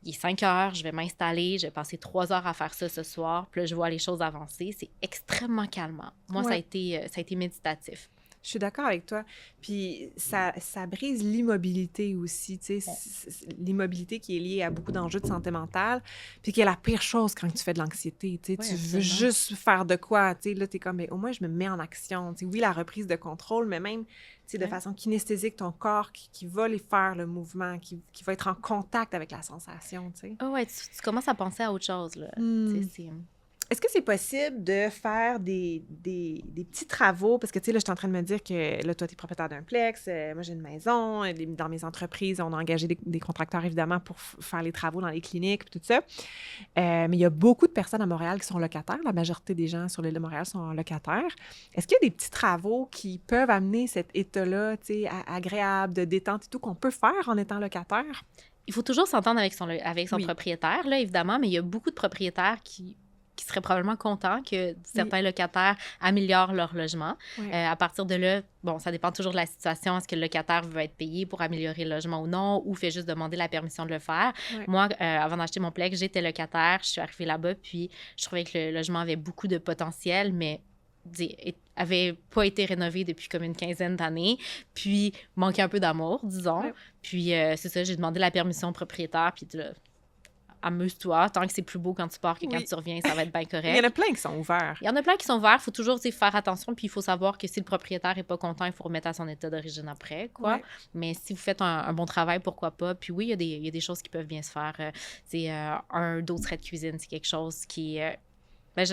il est 5 heures, je vais m'installer, je vais passer 3 heures à faire ça ce soir, puis là, je vois les choses avancer. C'est extrêmement calmant. Moi, Ouais. ça a été méditatif. Je suis d'accord avec toi. Puis ça brise l'immobilité aussi, tu sais, l'immobilité qui est liée à beaucoup d'enjeux de santé mentale, puis qui est la pire chose quand tu fais de l'anxiété, tu sais, Oui, tu veux absolument. juste faire de quoi, tu sais, là, t'es comme, mais au moins, je me mets en action, tu sais, oui, la reprise de contrôle, mais même, tu sais, de Ouais. façon kinesthésique, ton corps qui va les faire le mouvement, qui va être en contact avec la sensation, tu sais. Ah ouais, tu commences à penser à autre chose, là. Hmm. Tu sais, c'est... Est-ce que c'est possible de faire des petits travaux? Parce que, tu sais, là, je suis en train de me dire que, là, toi, tu es propriétaire d'un plex, moi, j'ai une maison, dans mes entreprises, on a engagé des contracteurs, évidemment, pour faire les travaux dans les cliniques, puis tout ça. Mais il y a beaucoup de personnes à Montréal qui sont locataires. La majorité des gens sur l'île de Montréal sont locataires. Est-ce qu'il y a des petits travaux qui peuvent amener cet état-là, tu sais, agréable, de détente et tout, qu'on peut faire en étant locataire? Il faut toujours s'entendre avec son Oui. propriétaire, là, évidemment, mais il y a beaucoup de propriétaires qui seraient probablement contents que certains locataires améliorent leur logement. Ouais. À partir de là, bon, ça dépend toujours de la situation. Est-ce que le locataire veut être payé pour améliorer le logement ou non, ou fait juste demander la permission de le faire? Ouais. Moi, avant d'acheter mon plex, j'étais locataire. Je suis arrivée là-bas, puis je trouvais que le logement avait beaucoup de potentiel, mais avait pas été rénové depuis comme une quinzaine d'années, puis manquait un peu d'amour, disons. Ouais. Puis c'est ça, j'ai demandé la permission au propriétaire, puis là, amuse-toi, tant que c'est plus beau quand tu pars que quand tu reviens, ça va être bien correct. Il y en a plein qui sont ouverts. Il y en a plein qui sont ouverts, il faut toujours faire attention, puis il faut savoir que si le propriétaire n'est pas content, il faut remettre à son état d'origine après, quoi. Ouais. Mais si vous faites un bon travail, pourquoi pas? Puis oui, il y a des choses qui peuvent bien se faire. Un dosseret de cuisine, c'est quelque chose qui... ben,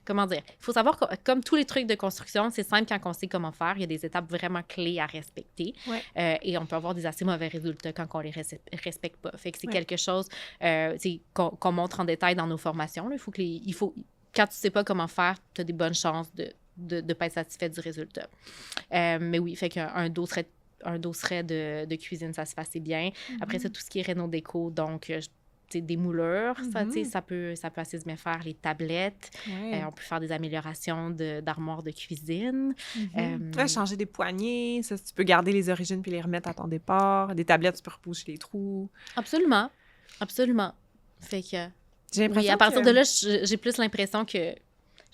comment dire? Il faut savoir que, comme tous les trucs de construction, c'est simple quand on sait comment faire. Il y a des étapes vraiment clés à respecter. Ouais. Et on peut avoir des assez mauvais résultats quand on les respecte pas. Fait que c'est Ouais. quelque chose qu'on montre en détail dans nos formations. Là. Quand tu sais pas comment faire, tu as des bonnes chances de ne pas être satisfait du résultat. Mais oui, fait qu'un dosseret de cuisine, ça se fait assez bien. Après ça, tout ce qui est réno-déco, donc... des moulures, ça peut assez se bien faire, les tablettes. Ouais. On peut faire des améliorations d'armoires de cuisine. Changer des poignées, ça, tu peux garder les origines puis les remettre à ton départ. Des tablettes, tu peux repousser les trous. Absolument. Absolument. Fait que... J'ai l'impression à partir de là, j'ai plus l'impression que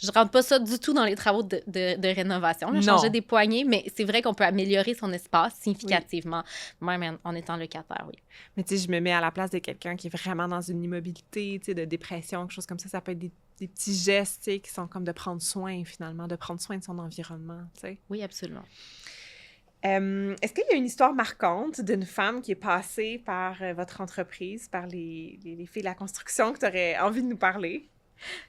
je rentre pas ça du tout dans les travaux de rénovation. Là, changer des poignées, mais c'est vrai qu'on peut améliorer son espace significativement, même en étant locataire, oui. Mais tu sais, je me mets à la place de quelqu'un qui est vraiment dans une immobilité, tu sais, de dépression, quelque chose comme ça. Ça peut être des petits gestes, tu sais, qui sont comme de prendre soin, finalement, de prendre soin de son environnement, tu sais. Oui, absolument. Est-ce qu'il y a une histoire marquante d'une femme qui est passée par votre entreprise, par les filles de la construction, que tu aurais envie de nous parler?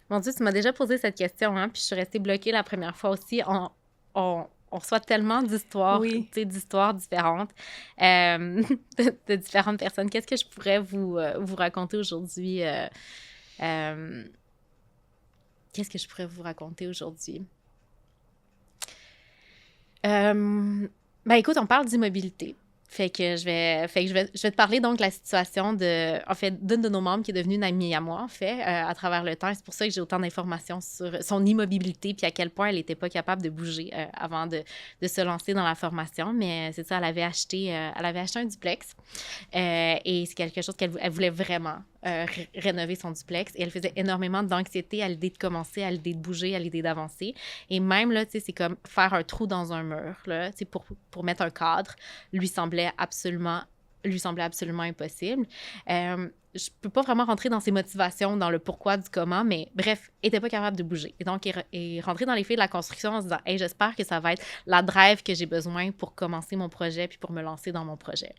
Mon Dieu, tu m'as déjà posé cette question, hein, puis je suis restée bloquée la première fois aussi. On reçoit tellement d'histoires, d'histoires différentes, de différentes personnes. Qu'est-ce que je pourrais vous raconter aujourd'hui? Qu'est-ce que je pourrais vous raconter aujourd'hui? Ben écoute, on parle d'immobilité. Fait que je vais te parler donc de la situation d'une de nos membres qui est devenue une amie à moi, en fait, à travers le temps. C'est pour ça que j'ai autant d'informations sur son immobilité puis à quel point elle n'était pas capable de bouger avant de se lancer dans la formation. Mais c'est ça, elle avait acheté un duplex et c'est quelque chose qu'elle voulait vraiment rénover son duplex et elle faisait énormément d'anxiété à l'idée de commencer, à l'idée de bouger, à l'idée d'avancer. Et même, là, tu sais, c'est comme faire un trou dans un mur, là, tu sais, pour mettre un cadre, lui semblait absolument impossible. Je peux pas vraiment rentrer dans ses motivations, dans le pourquoi du comment, mais bref, elle était pas capable de bouger. Et donc, elle est rentrée dans les filles de la construction en se disant « Hey, j'espère que ça va être la drive que j'ai besoin pour commencer mon projet puis pour me lancer dans mon projet. »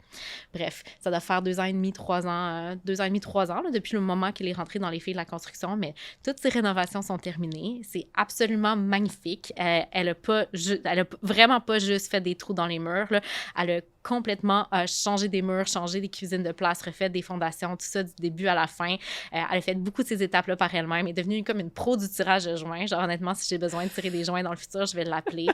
Bref, ça doit faire 2 ans et demi, 3 ans, là, depuis le moment qu'elle est rentrée dans les filles de la construction, mais toutes ces rénovations sont terminées. C'est absolument magnifique. Elle a vraiment pas juste fait des trous dans les murs, là. Elle a complètement changé des murs, changé des cuisines de place, refait des fondations, tout ça du début à la fin. Elle a fait beaucoup de ces étapes-là par elle-même. Elle est devenue comme une pro du tirage de joints. Genre, honnêtement, si j'ai besoin de tirer des joints dans le futur, je vais l'appeler.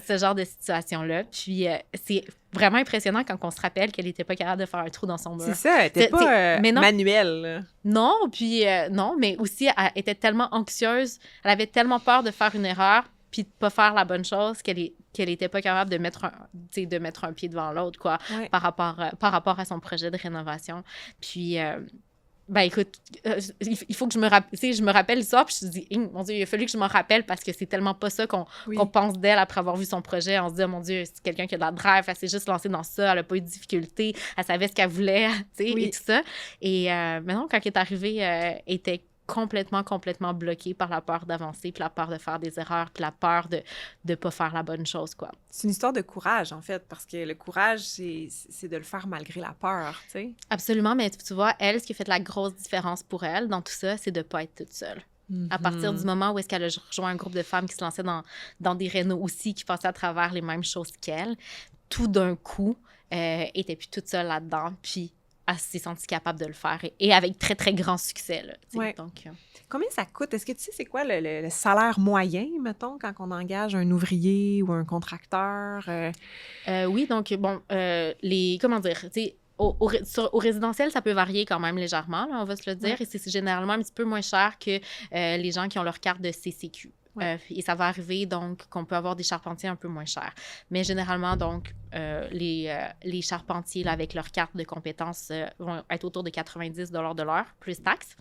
Ce genre de situation-là. Puis, c'est vraiment impressionnant quand on se rappelle qu'elle n'était pas capable de faire un trou dans son mur. C'est ça, elle n'était pas manuelle. Non, puis non, mais aussi, elle était tellement anxieuse, elle avait tellement peur de faire une erreur puis de pas faire la bonne chose qu'elle était pas capable de mettre un pied devant l'autre, quoi, par rapport à son projet de rénovation. Puis, ben écoute, il faut que je me rappelle ça, puis je me dis, mon Dieu, il a fallu que je m'en rappelle parce que c'est tellement pas ça qu'on pense d'elle après avoir vu son projet. On se dit, oh, mon Dieu, c'est quelqu'un qui a de la drive, elle s'est juste lancée dans ça, elle a pas eu de difficulté, elle savait ce qu'elle voulait, tu sais, et tout ça. Et maintenant, quand elle est arrivée, elle était complètement bloquée par la peur d'avancer, puis la peur de faire des erreurs, puis la peur de ne pas faire la bonne chose, quoi. C'est une histoire de courage, en fait, parce que le courage, c'est de le faire malgré la peur, tu sais. Absolument, mais tu vois, elle, ce qui a fait la grosse différence pour elle dans tout ça, c'est de ne pas être toute seule. À partir du moment où est-ce qu'elle a rejoint un groupe de femmes qui se lançaient dans des rénaux aussi, qui passaient à travers les mêmes choses qu'elle, tout d'un coup, était plus toute seule là-dedans, puis elle s'est sentie capable de le faire et avec très, très grand succès. Là, donc, combien ça coûte? Est-ce que tu sais c'est quoi le salaire moyen, mettons, quand on engage un ouvrier ou un contracteur? Oui, donc, bon, comment dire, tu sais, au résidentiel, ça peut varier quand même légèrement, là, on va se le dire, et c'est généralement un petit peu moins cher que les gens qui ont leur carte de CCQ. Et ça va arriver, donc, qu'on peut avoir des charpentiers un peu moins chers. Mais généralement, donc, les charpentiers, là, avec leur carte de compétences, vont être autour de 90 $ de l'heure, plus taxes.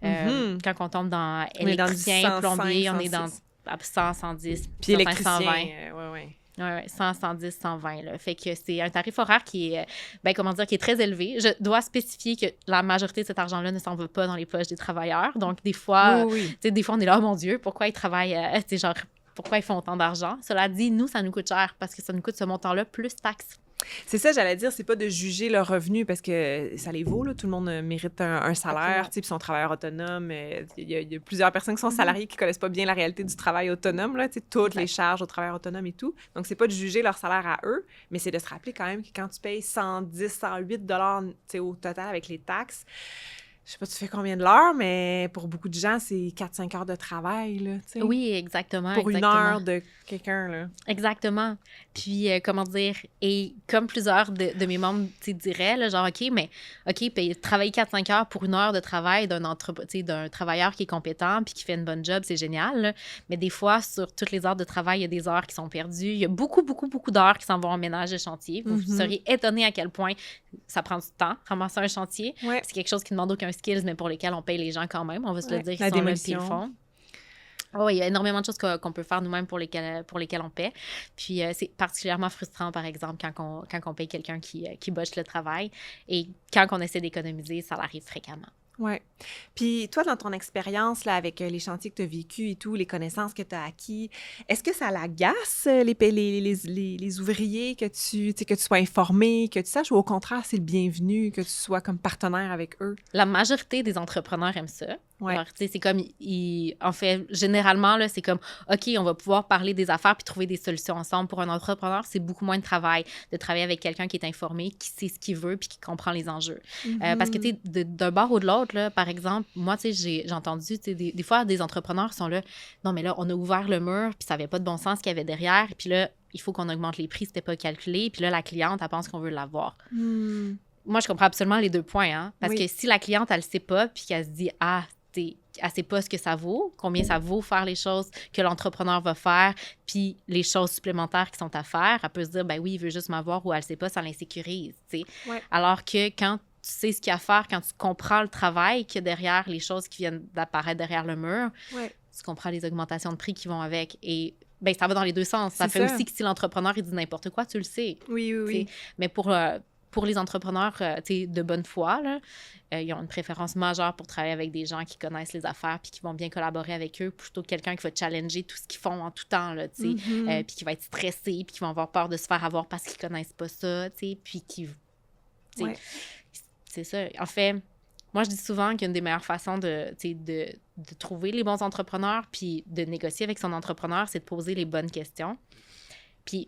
Quand on tombe dans électricien, plombier, on est dans à 100, 110, Puis électricien, 120. ouais. Ouais, 100, 110, 120, là. Fait que c'est un tarif horaire qui est, qui est très élevé. Je dois spécifier que la majorité de cet argent-là ne s'en va pas dans les poches des travailleurs. Donc, des fois, Oui. tu sais, des fois, on est là, oh mon Dieu, pourquoi ils travaillent, tu sais, genre, pourquoi ils font autant d'argent? Cela dit, nous, ça nous coûte cher parce que ça nous coûte ce montant-là plus taxes. C'est ça, j'allais dire, c'est pas de juger leur revenu parce que ça les vaut, là. Tout le monde mérite un salaire, tu sais, puis sont travailleurs autonomes. Il y a plusieurs personnes qui sont salariées qui connaissent pas bien la réalité du travail autonome, là, tu sais, toutes les charges au travail autonome et tout. Donc, c'est pas de juger leur salaire à eux, mais c'est de se rappeler quand même que quand tu payes 110, 108 $, tu sais, au total avec les taxes, je sais pas tu fais combien de l'heure, mais pour beaucoup de gens, c'est 4-5 heures de travail, là, tu sais. Oui, exactement. Pour une heure de quelqu'un, là. Exactement. Puis, comment dire, et comme plusieurs de mes membres, tu sais, diraient, là, genre, OK, travailler 4-5 heures pour une heure de travail d'un travailleur qui est compétent puis qui fait une bonne job, c'est génial, là. Mais des fois, sur toutes les heures de travail, il y a des heures qui sont perdues. Il y a beaucoup, beaucoup, beaucoup d'heures qui s'en vont en ménage de chantier. Vous seriez étonné à quel point ça prend du temps, ramasser un chantier. Ouais. C'est quelque chose qui ne demande aucun skills, mais pour lesquels on paye les gens quand même. On va se le dire, La ils sont là, puis ils démolition. le font. Oh, il y a énormément de choses qu'on peut faire nous-mêmes pour lesquelles on paie. Puis c'est particulièrement frustrant, par exemple, quand on paye quelqu'un qui botche le travail. Et quand on essaie d'économiser, ça arrive fréquemment. Oui. Puis toi, dans ton expérience là, avec les chantiers que tu as vécus et tout, les connaissances que tu as acquis, est-ce que ça l'agace les ouvriers que tu sois informé, que tu saches, ou au contraire, c'est le bienvenu que tu sois comme partenaire avec eux? La majorité des entrepreneurs aiment ça. Ouais. Alors, tu sais, c'est comme, en fait, généralement, là, c'est comme, OK, on va pouvoir parler des affaires puis trouver des solutions ensemble. Pour un entrepreneur, c'est beaucoup moins de travail de travailler avec quelqu'un qui est informé, qui sait ce qu'il veut puis qui comprend les enjeux. Parce que, tu sais, d'un bord ou de l'autre, là, par exemple, moi, tu sais, j'ai entendu, tu sais, des fois, des entrepreneurs sont là, non, mais là, on a ouvert le mur puis ça n'avait pas de bon sens ce qu'il y avait derrière. Puis là, il faut qu'on augmente les prix, c'était pas calculé. Puis là, la cliente, elle pense qu'on veut l'avoir. Moi, je comprends absolument les deux points, hein. Parce que si la cliente, elle le sait pas puis qu'elle se dit, elle sait pas ce que ça vaut, combien ça vaut faire les choses que l'entrepreneur va faire, puis les choses supplémentaires qui sont à faire, elle peut se dire, ben oui, il veut juste m'avoir, ou elle sait pas, ça l'insécurise, tu sais. Ouais. Alors que quand tu sais ce qu'il y a à faire, quand tu comprends le travail qu'il y a derrière les choses qui viennent d'apparaître derrière le mur, tu comprends les augmentations de prix qui vont avec. Et ben ça va dans les deux sens. Ça fait aussi que si l'entrepreneur il dit n'importe quoi, tu le sais. Oui. Mais pour les entrepreneurs de bonne foi, là, ils ont une préférence majeure pour travailler avec des gens qui connaissent les affaires puis qui vont bien collaborer avec eux plutôt que quelqu'un qui va challenger tout ce qu'ils font en tout temps, là, puis qui va être stressé puis qui va avoir peur de se faire avoir parce qu'ils connaissent pas ça, puis qui... C'est ça. En fait, moi, je dis souvent qu'une des meilleures façons de trouver les bons entrepreneurs puis de négocier avec son entrepreneur, c'est de poser les bonnes questions. Puis...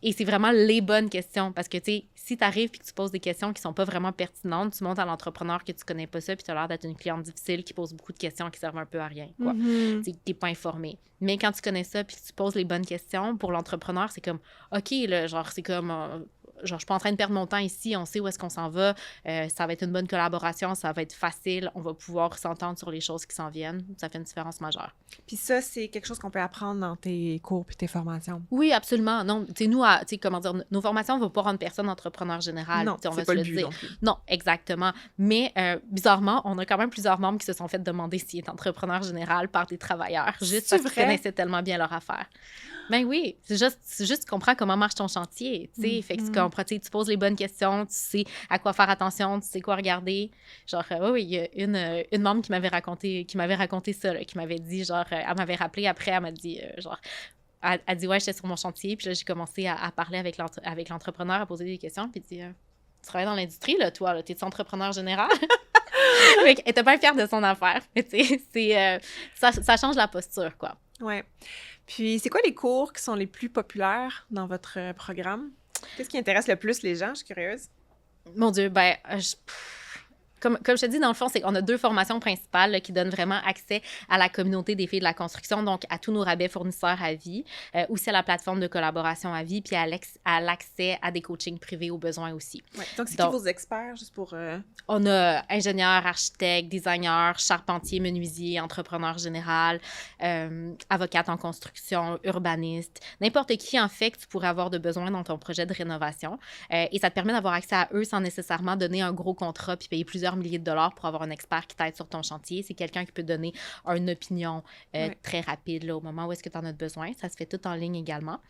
Et c'est vraiment les bonnes questions. Parce que, tu sais, si tu arrives et que tu poses des questions qui sont pas vraiment pertinentes, tu montres à l'entrepreneur que tu connais pas ça puis tu as l'air d'être une cliente difficile qui pose beaucoup de questions qui servent un peu à rien, quoi. Tu n'es pas informé. Mais quand tu connais ça puis que tu poses les bonnes questions, pour l'entrepreneur, c'est comme, OK, là, genre, c'est comme... genre, je suis pas en train de perdre mon temps ici, on sait où est-ce qu'on s'en va, ça va être une bonne collaboration, ça va être facile, on va pouvoir s'entendre sur les choses qui s'en viennent. Ça fait une différence majeure. Puis ça, c'est quelque chose qu'on peut apprendre dans tes cours puis tes formations? Oui, absolument. Non, tu sais, nous, comment dire, nos formations ne vont pas rendre personne entrepreneur général. Non, c'est pas le but non plus. Non, exactement. Mais bizarrement, on a quand même plusieurs membres qui se sont fait demander s'il est entrepreneur général par des travailleurs, juste parce qu'ils connaissaient tellement bien leur affaire. Ben oui, c'est juste tu comprends comment marche ton chantier, tu sais, fait que tu comprends, tu poses les bonnes questions, tu sais à quoi faire attention, tu sais quoi regarder. Genre, oui, il y a une membre qui m'avait raconté ça, là, qui m'avait dit, genre, elle m'avait rappelé après, elle m'a dit, genre, elle dit, ouais, j'étais sur mon chantier, puis là, j'ai commencé à parler avec l'entrepreneur, à poser des questions, puis elle dit, tu travailles dans l'industrie, là, toi, là, t'es-tu entrepreneur général? Elle était bien fière de son affaire, mais tu sais, ça change la posture, quoi. Ouais. Puis, c'est quoi les cours qui sont les plus populaires dans votre programme? Qu'est-ce qui intéresse le plus les gens? Je suis curieuse. Mon Dieu, ben, comme je te dis, dans le fond, c'est qu'on a 2 formations principales là, qui donnent vraiment accès à la communauté des filles de la construction, donc à tous nos rabais fournisseurs à vie, aussi à la plateforme de collaboration à vie, puis à l'accès à des coachings privés aux besoins aussi. Ouais. Donc, c'est qui vos experts, juste pour... On a ingénieurs, architectes, designers, charpentiers, menuisiers, entrepreneurs général, avocates en construction, urbanistes, n'importe qui, en fait, que tu pourrais avoir de besoin dans ton projet de rénovation. Et ça te permet d'avoir accès à eux sans nécessairement donner un gros contrat puis payer plusieurs plusieurs milliers de dollars pour avoir un expert qui t'aide sur ton chantier. C'est quelqu'un qui peut donner une opinion très rapide là, au moment où est-ce que tu en as besoin. Ça se fait tout en ligne également.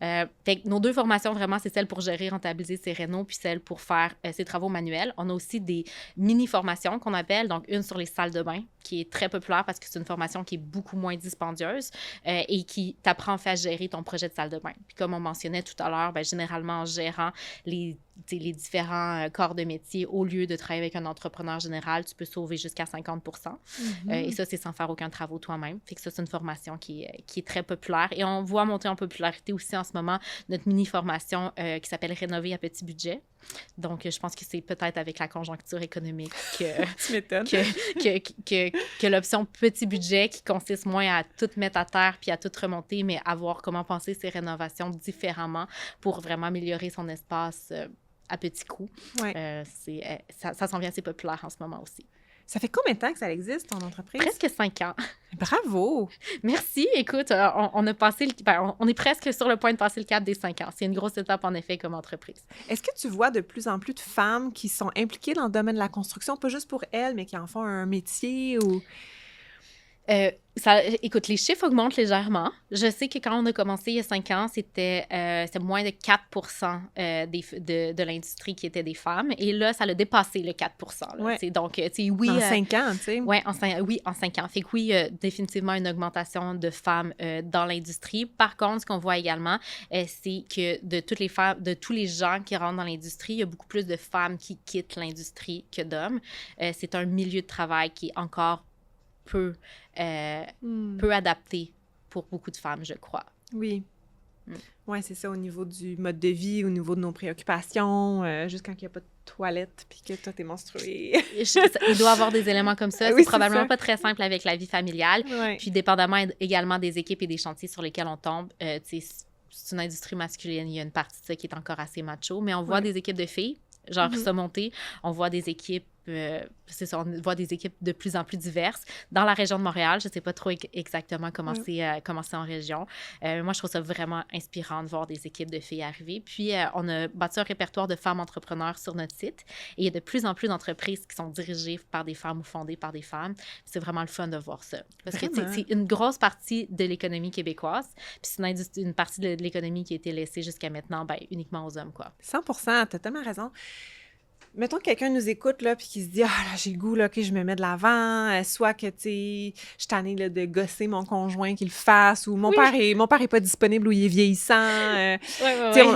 Fait que nos 2 formations, vraiment, c'est celle pour gérer, rentabiliser ses rénaux, puis celle pour faire ses travaux manuels. On a aussi des mini-formations qu'on appelle, donc une sur les salles de bain, qui est très populaire parce que c'est une formation qui est beaucoup moins dispendieuse et qui t'apprend en fait à gérer ton projet de salle de bain. Puis comme on mentionnait tout à l'heure, généralement en gérant les différents corps de métier, au lieu de travailler avec un entrepreneur général, tu peux sauver jusqu'à 50 et ça, c'est sans faire aucun travaux toi-même. Fait que ça, c'est une formation qui est très populaire. Et on voit monter en popularité aussi en ce moment notre mini-formation qui s'appelle Rénover à petit budget. Donc, je pense que c'est peut-être avec la conjoncture économique Tu m'étonnes. que l'option petit budget qui consiste moins à tout mettre à terre puis à tout remonter, mais à voir comment penser ses rénovations différemment pour vraiment améliorer son espace à petits coûts. Ouais. Ça s'en vient assez populaire en ce moment aussi. Ça fait combien de temps que ça existe, ton entreprise? Presque 5 ans. Bravo! Merci. Écoute, on a passé on est presque sur le point de passer le cap des 5 ans. C'est une grosse étape, en effet, comme entreprise. Est-ce que tu vois de plus en plus de femmes qui sont impliquées dans le domaine de la construction, pas juste pour elles, mais qui en font un métier ou... Écoute, les chiffres augmentent légèrement. Je sais que quand on a commencé il y a 5 ans, c'était moins de 4 de l'industrie qui étaient des femmes. Et là, ça a dépassé le 4 là. Ouais. Donc, oui... En 5 ans, tu sais. Oui, en 5 ans. Fait que oui, définitivement une augmentation de femmes dans l'industrie. Par contre, ce qu'on voit également, c'est que de toutes les femmes, de tous les gens qui rentrent dans l'industrie, il y a beaucoup plus de femmes qui quittent l'industrie que d'hommes. C'est un milieu de travail qui est encore peu adapté pour beaucoup de femmes, je crois. Oui. Oui, c'est ça, au niveau du mode de vie, au niveau de nos préoccupations, juste quand il n'y a pas de toilette puis que toi, t'es menstruée. Il doit y avoir des éléments comme ça. Oui, c'est probablement pas très simple avec la vie familiale. Ouais. Puis, dépendamment également des équipes et des chantiers sur lesquels on tombe, c'est une industrie masculine. Il y a une partie de ça qui est encore assez macho, mais on voit des équipes de filles, genre ça monter. On voit des équipes c'est ça, on voit des équipes de plus en plus diverses. Dans la région de Montréal, je ne sais pas trop exactement comment c'est en région. Moi, je trouve ça vraiment inspirant de voir des équipes de filles arriver. Puis, on a bâti un répertoire de femmes entrepreneurs sur notre site. Et il y a de plus en plus d'entreprises qui sont dirigées par des femmes ou fondées par des femmes. C'est vraiment le fun de voir ça. Parce que c'est une grosse partie de l'économie québécoise. Puis, c'est une partie de l'économie qui a été laissée jusqu'à maintenant uniquement aux hommes, quoi. 100%, t'as tellement raison. Mettons que quelqu'un nous écoute, là, puis qui se dit « Ah, là, j'ai le goût, là, que je me mets de l'avant. Soit que, tu sais, je suis tannée là, de gosser mon conjoint qu'il le fasse, ou mon père est pas disponible ou il est vieillissant.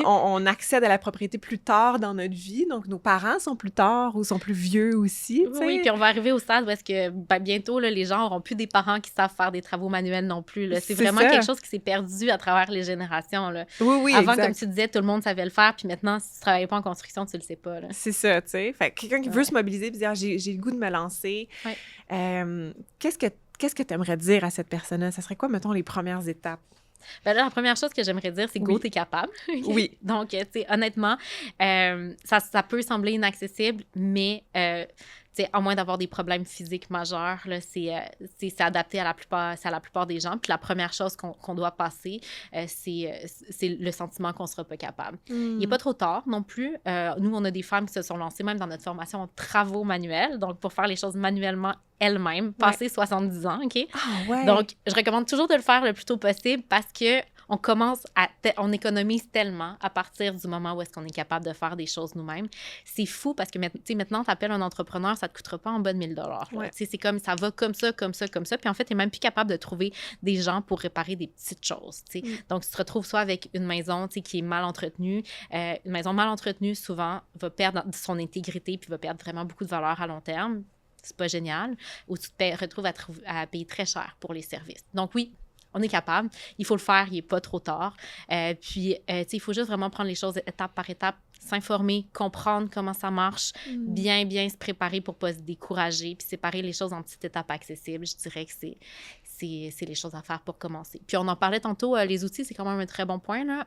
On accède à la propriété plus tard dans notre vie, donc nos parents sont plus tard ou sont plus vieux aussi, tu sais. Oui, puis on va arriver au stade où est-ce que bientôt, là, les gens n'auront plus des parents qui savent faire des travaux manuels non plus. Là. C'est vraiment quelque chose qui s'est perdu à travers les générations. Là. Oui, avant, exact. comme tu disais, tout le monde savait le faire, puis maintenant, si tu ne travailles pas en construction, tu ne le sais pas. Là. C'est ça, tu sais. Fait que quelqu'un qui veut se mobiliser et dire j'ai le goût de me lancer. Qu'est-ce que tu aimerais dire à cette personne-là? Ça serait quoi, mettons, les premières étapes? Ben là, la première chose que j'aimerais dire, c'est go, t'es capable. Oui. Donc, tu sais, honnêtement, ça peut sembler inaccessible, mais à moins d'avoir des problèmes physiques majeurs, là, c'est adapté à la plupart des gens. Puis la première chose qu'on doit passer, c'est le sentiment qu'on ne sera pas capable. Il n'est pas trop tard non plus. Nous, on a des femmes qui se sont lancées même dans notre formation en travaux manuels, donc pour faire les choses manuellement elles-mêmes, passer 70 ans, OK? Ah, ouais. Donc, je recommande toujours de le faire le plus tôt possible parce que on économise tellement à partir du moment où est-ce qu'on est capable de faire des choses nous-mêmes. C'est fou parce que maintenant, tu appelles un entrepreneur, ça ne te coûtera pas en bas de 1 000 $. C'est comme, ça va comme ça. Puis en fait, tu n'es même plus capable de trouver des gens pour réparer des petites choses. Donc, tu te retrouves soit avec une maison qui est mal entretenue. Une maison mal entretenue, souvent, va perdre son intégrité puis va perdre vraiment beaucoup de valeur à long terme. C'est pas génial. Ou tu te retrouves à payer très cher pour les services. Donc oui, on est capable. Il faut le faire, il n'est pas trop tard. Puis, il faut juste vraiment prendre les choses étape par étape, s'informer, comprendre comment ça marche, bien se préparer pour ne pas se décourager, puis séparer les choses en petites étapes accessibles. Je dirais que c'est les choses à faire pour commencer. Puis, on en parlait tantôt, les outils, c'est quand même un très bon point, là.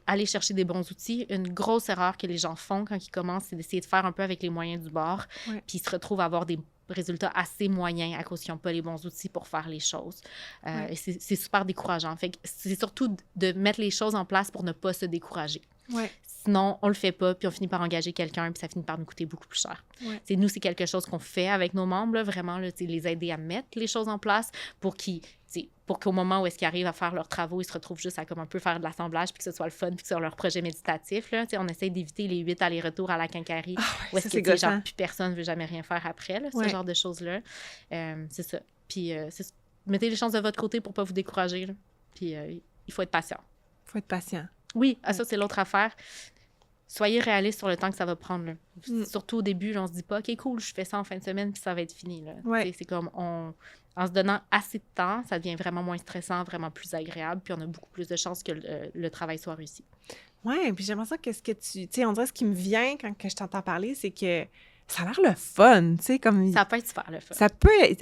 Aller chercher des bons outils. Une grosse erreur que les gens font quand ils commencent, c'est d'essayer de faire un peu avec les moyens du bord, puis ils se retrouvent à avoir des résultats assez moyens à cause qu'ils n'ont pas les bons outils pour faire les choses. Et c'est super décourageant. Fait que c'est surtout de mettre les choses en place pour ne pas se décourager. Ouais. Sinon, on le fait pas, puis on finit par engager quelqu'un, puis ça finit par nous coûter beaucoup plus cher. Ouais. Nous, c'est quelque chose qu'on fait avec nos membres, là, vraiment, là, les aider à mettre les choses en place pour qu'au moment où est-ce qu'ils arrivent à faire leurs travaux, ils se retrouvent juste à comme un peu faire de l'assemblage, puis que ce soit le fun, puis que ce soit leur projet méditatif. Là, on essaie d'éviter les 8 allers-retours à la quincaillerie, où est-ce que genre, plus personne ne veut jamais rien faire après, là, ce genre de choses-là. C'est ça. Puis mettez les chances de votre côté pour pas vous décourager. Là. Puis il faut être patient. Il faut être patient. Oui, ça, c'est l'autre affaire. Soyez réaliste sur le temps que ça va prendre. Là. Surtout au début, là, on se dit pas « OK, cool, je fais ça en fin de semaine, puis ça va être fini. » C'est comme en se donnant assez de temps, ça devient vraiment moins stressant, vraiment plus agréable, puis on a beaucoup plus de chances que le travail soit réussi. Oui, puis j'aimerais ça, qu'est-ce que tu sais, on dirait ce qui me vient quand je t'entends parler, c'est que ça a l'air le fun, tu sais, comme... Ça peut être super le fun.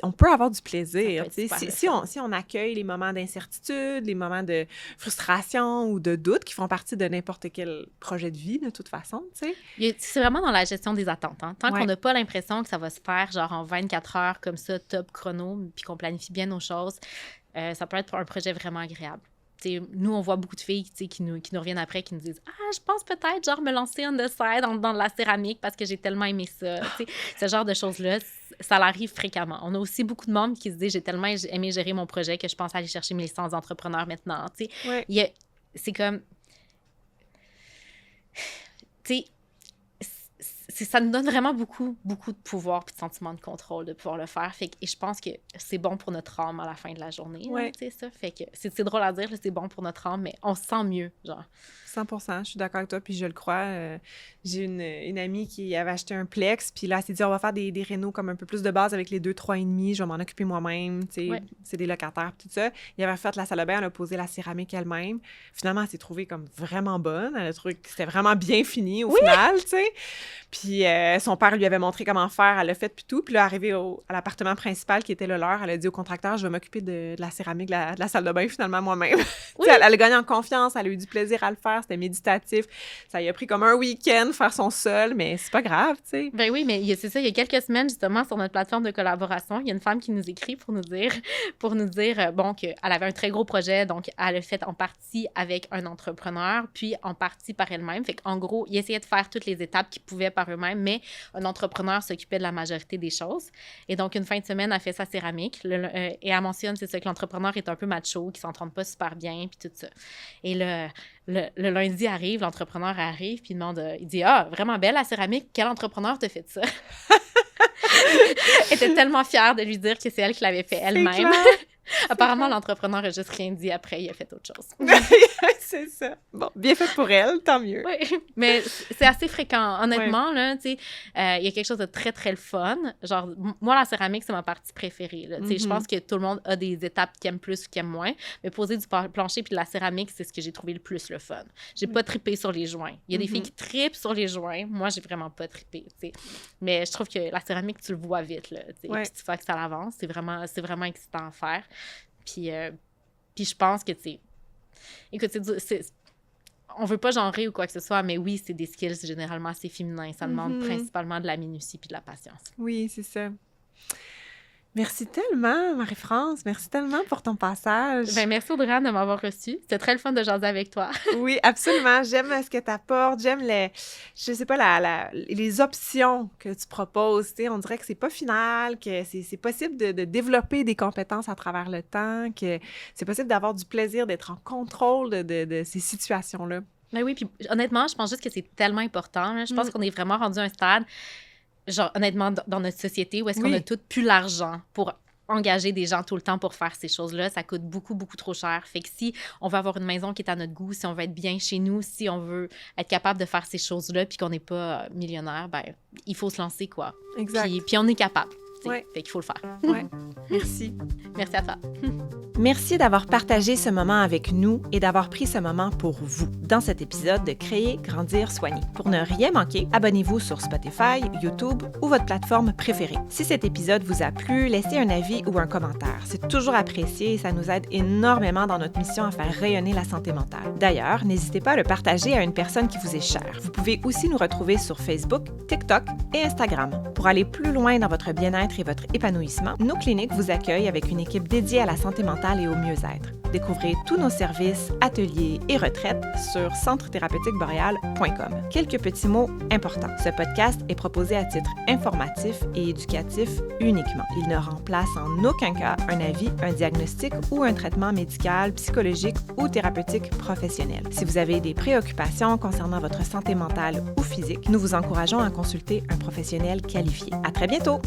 On peut avoir du plaisir, tu sais. Si fun. on accueille les moments d'incertitude, les moments de frustration ou de doute qui font partie de n'importe quel projet de vie, de toute façon, tu sais. C'est vraiment dans la gestion des attentes. Hein. Tant qu'on n'a pas l'impression que ça va se faire genre en 24 heures comme ça, top chrono, puis qu'on planifie bien nos choses, ça peut être un projet vraiment agréable. T'sais, nous, on voit beaucoup de filles qui nous reviennent après, qui nous disent « Ah, je pense peut-être genre me lancer on the side dans la céramique parce que j'ai tellement aimé ça. » Ce genre de choses-là, ça l'arrive fréquemment. On a aussi beaucoup de monde qui se dit « J'ai tellement aimé gérer mon projet que je pense aller chercher mes licences d'entrepreneur maintenant. » C'est comme... ça nous donne vraiment beaucoup, beaucoup de pouvoir et de sentiment de contrôle de pouvoir le faire. Et je pense que c'est bon pour notre âme à la fin de la journée. Ouais. Là, ça. Fait que c'est drôle à dire, là, c'est bon pour notre âme, mais on se sent mieux, genre. 100%, je suis d'accord avec toi, puis je le crois. J'ai une amie qui avait acheté un Plex, puis là, elle s'est dit, on va faire des rénos comme un peu plus de base avec les 2, 3,5, je vais m'en occuper moi-même, tu sais, c'est des locataires, tout ça. Il avait fait la salle de bain, elle a posé la céramique elle-même. Finalement, elle s'est trouvée comme vraiment bonne. Elle a trouvé que c'était vraiment bien fini au final, tu sais. Puis son père lui avait montré comment faire, elle l'a fait, puis tout. Puis là, arrivée à l'appartement principal qui était le leur, elle a dit au contracteur, je vais m'occuper de la céramique, de la salle de bain, finalement, moi-même. Oui. Elle a gagné en confiance, elle a eu du plaisir à le faire, c'était méditatif. Ça lui a pris comme un week-end faire son sol, mais c'est pas grave, tu sais. Ben oui, mais c'est ça, il y a quelques semaines, justement, sur notre plateforme de collaboration, il y a une femme qui nous écrit pour nous dire bon, qu'elle avait un très gros projet, donc elle l'a fait en partie avec un entrepreneur, puis en partie par elle-même. Fait qu'en gros, il essayait de faire toutes les étapes qu'ils pouvaient par eux-mêmes, mais un entrepreneur s'occupait de la majorité des choses. Et donc, une fin de semaine, elle fait sa céramique, et elle mentionne, c'est ça, que l'entrepreneur est un peu macho, qu'il s'entende pas super bien, puis tout ça. Et le lundi arrive, l'entrepreneur arrive, puis il dit « Ah, vraiment belle la céramique, quel entrepreneur t'a fait ça? » Elle était tellement fière de lui dire que c'est elle qui l'avait fait elle-même. Apparemment, l'entrepreneur a juste rien dit après, il a fait autre chose. C'est ça. Bon, bien fait pour elle, tant mieux. Oui, mais c'est assez fréquent. Honnêtement, là, tu sais, il y a quelque chose de très, très le fun. Genre, moi, la céramique, c'est ma partie préférée. Là. Je pense que tout le monde a des étapes qu'il aime plus ou qu'il aime moins, mais poser du plancher puis de la céramique, c'est ce que j'ai trouvé le plus le fun. J'ai pas trippé sur les joints. Il y a des filles qui trippent sur les joints. Moi, j'ai vraiment pas trippé, tu sais. Mais je trouve que la céramique, tu le vois vite, là, tu sais. Puis tu fais que ça l'avance. C'est vraiment excitant à faire. Puis je pense que, tu sais, écoute, on veut pas genrer ou quoi que ce soit, mais oui, c'est des skills généralement assez féminins. Ça demande principalement de la minutie puis de la patience. Oui, c'est ça. Merci tellement, Marie-France. Merci tellement pour ton passage. Ben, merci, Audrey-Anne, de m'avoir reçue. C'était très le fun de jaser avec toi. Oui, absolument. J'aime ce que tu apportes. J'aime les options que tu proposes. Tu sais, on dirait que c'est pas final, que c'est possible de développer des compétences à travers le temps, que c'est possible d'avoir du plaisir, d'être en contrôle de ces situations-là. Ben oui, puis honnêtement, je pense juste que c'est tellement important. Là. Je pense qu'on est vraiment rendu à un stade, genre honnêtement, dans notre société, où est-ce qu'on a tout plus l'argent pour engager des gens tout le temps pour faire ces choses-là. Ça coûte beaucoup, beaucoup trop cher. Fait que si on veut avoir une maison qui est à notre goût, si on veut être bien chez nous, si on veut être capable de faire ces choses-là puis qu'on n'est pas millionnaire, ben il faut se lancer, quoi. Exact. Puis on est capable. Fait qu'il faut le faire. Ouais. Merci. Merci à toi. Merci d'avoir partagé ce moment avec nous et d'avoir pris ce moment pour vous dans cet épisode de Créer, Grandir, Soigner. Pour ne rien manquer, abonnez-vous sur Spotify, YouTube ou votre plateforme préférée. Si cet épisode vous a plu, laissez un avis ou un commentaire. C'est toujours apprécié et ça nous aide énormément dans notre mission à faire rayonner la santé mentale. D'ailleurs, n'hésitez pas à le partager à une personne qui vous est chère. Vous pouvez aussi nous retrouver sur Facebook, TikTok et Instagram. Pour aller plus loin dans votre bien-être bien-être et votre épanouissement, nos cliniques vous accueillent avec une équipe dédiée à la santé mentale et au mieux-être. Découvrez tous nos services, ateliers et retraites sur centrethérapeutiqueboréal.com. Quelques petits mots importants. Ce podcast est proposé à titre informatif et éducatif uniquement. Il ne remplace en aucun cas un avis, un diagnostic ou un traitement médical, psychologique ou thérapeutique professionnel. Si vous avez des préoccupations concernant votre santé mentale ou physique, nous vous encourageons à consulter un professionnel qualifié. À très bientôt!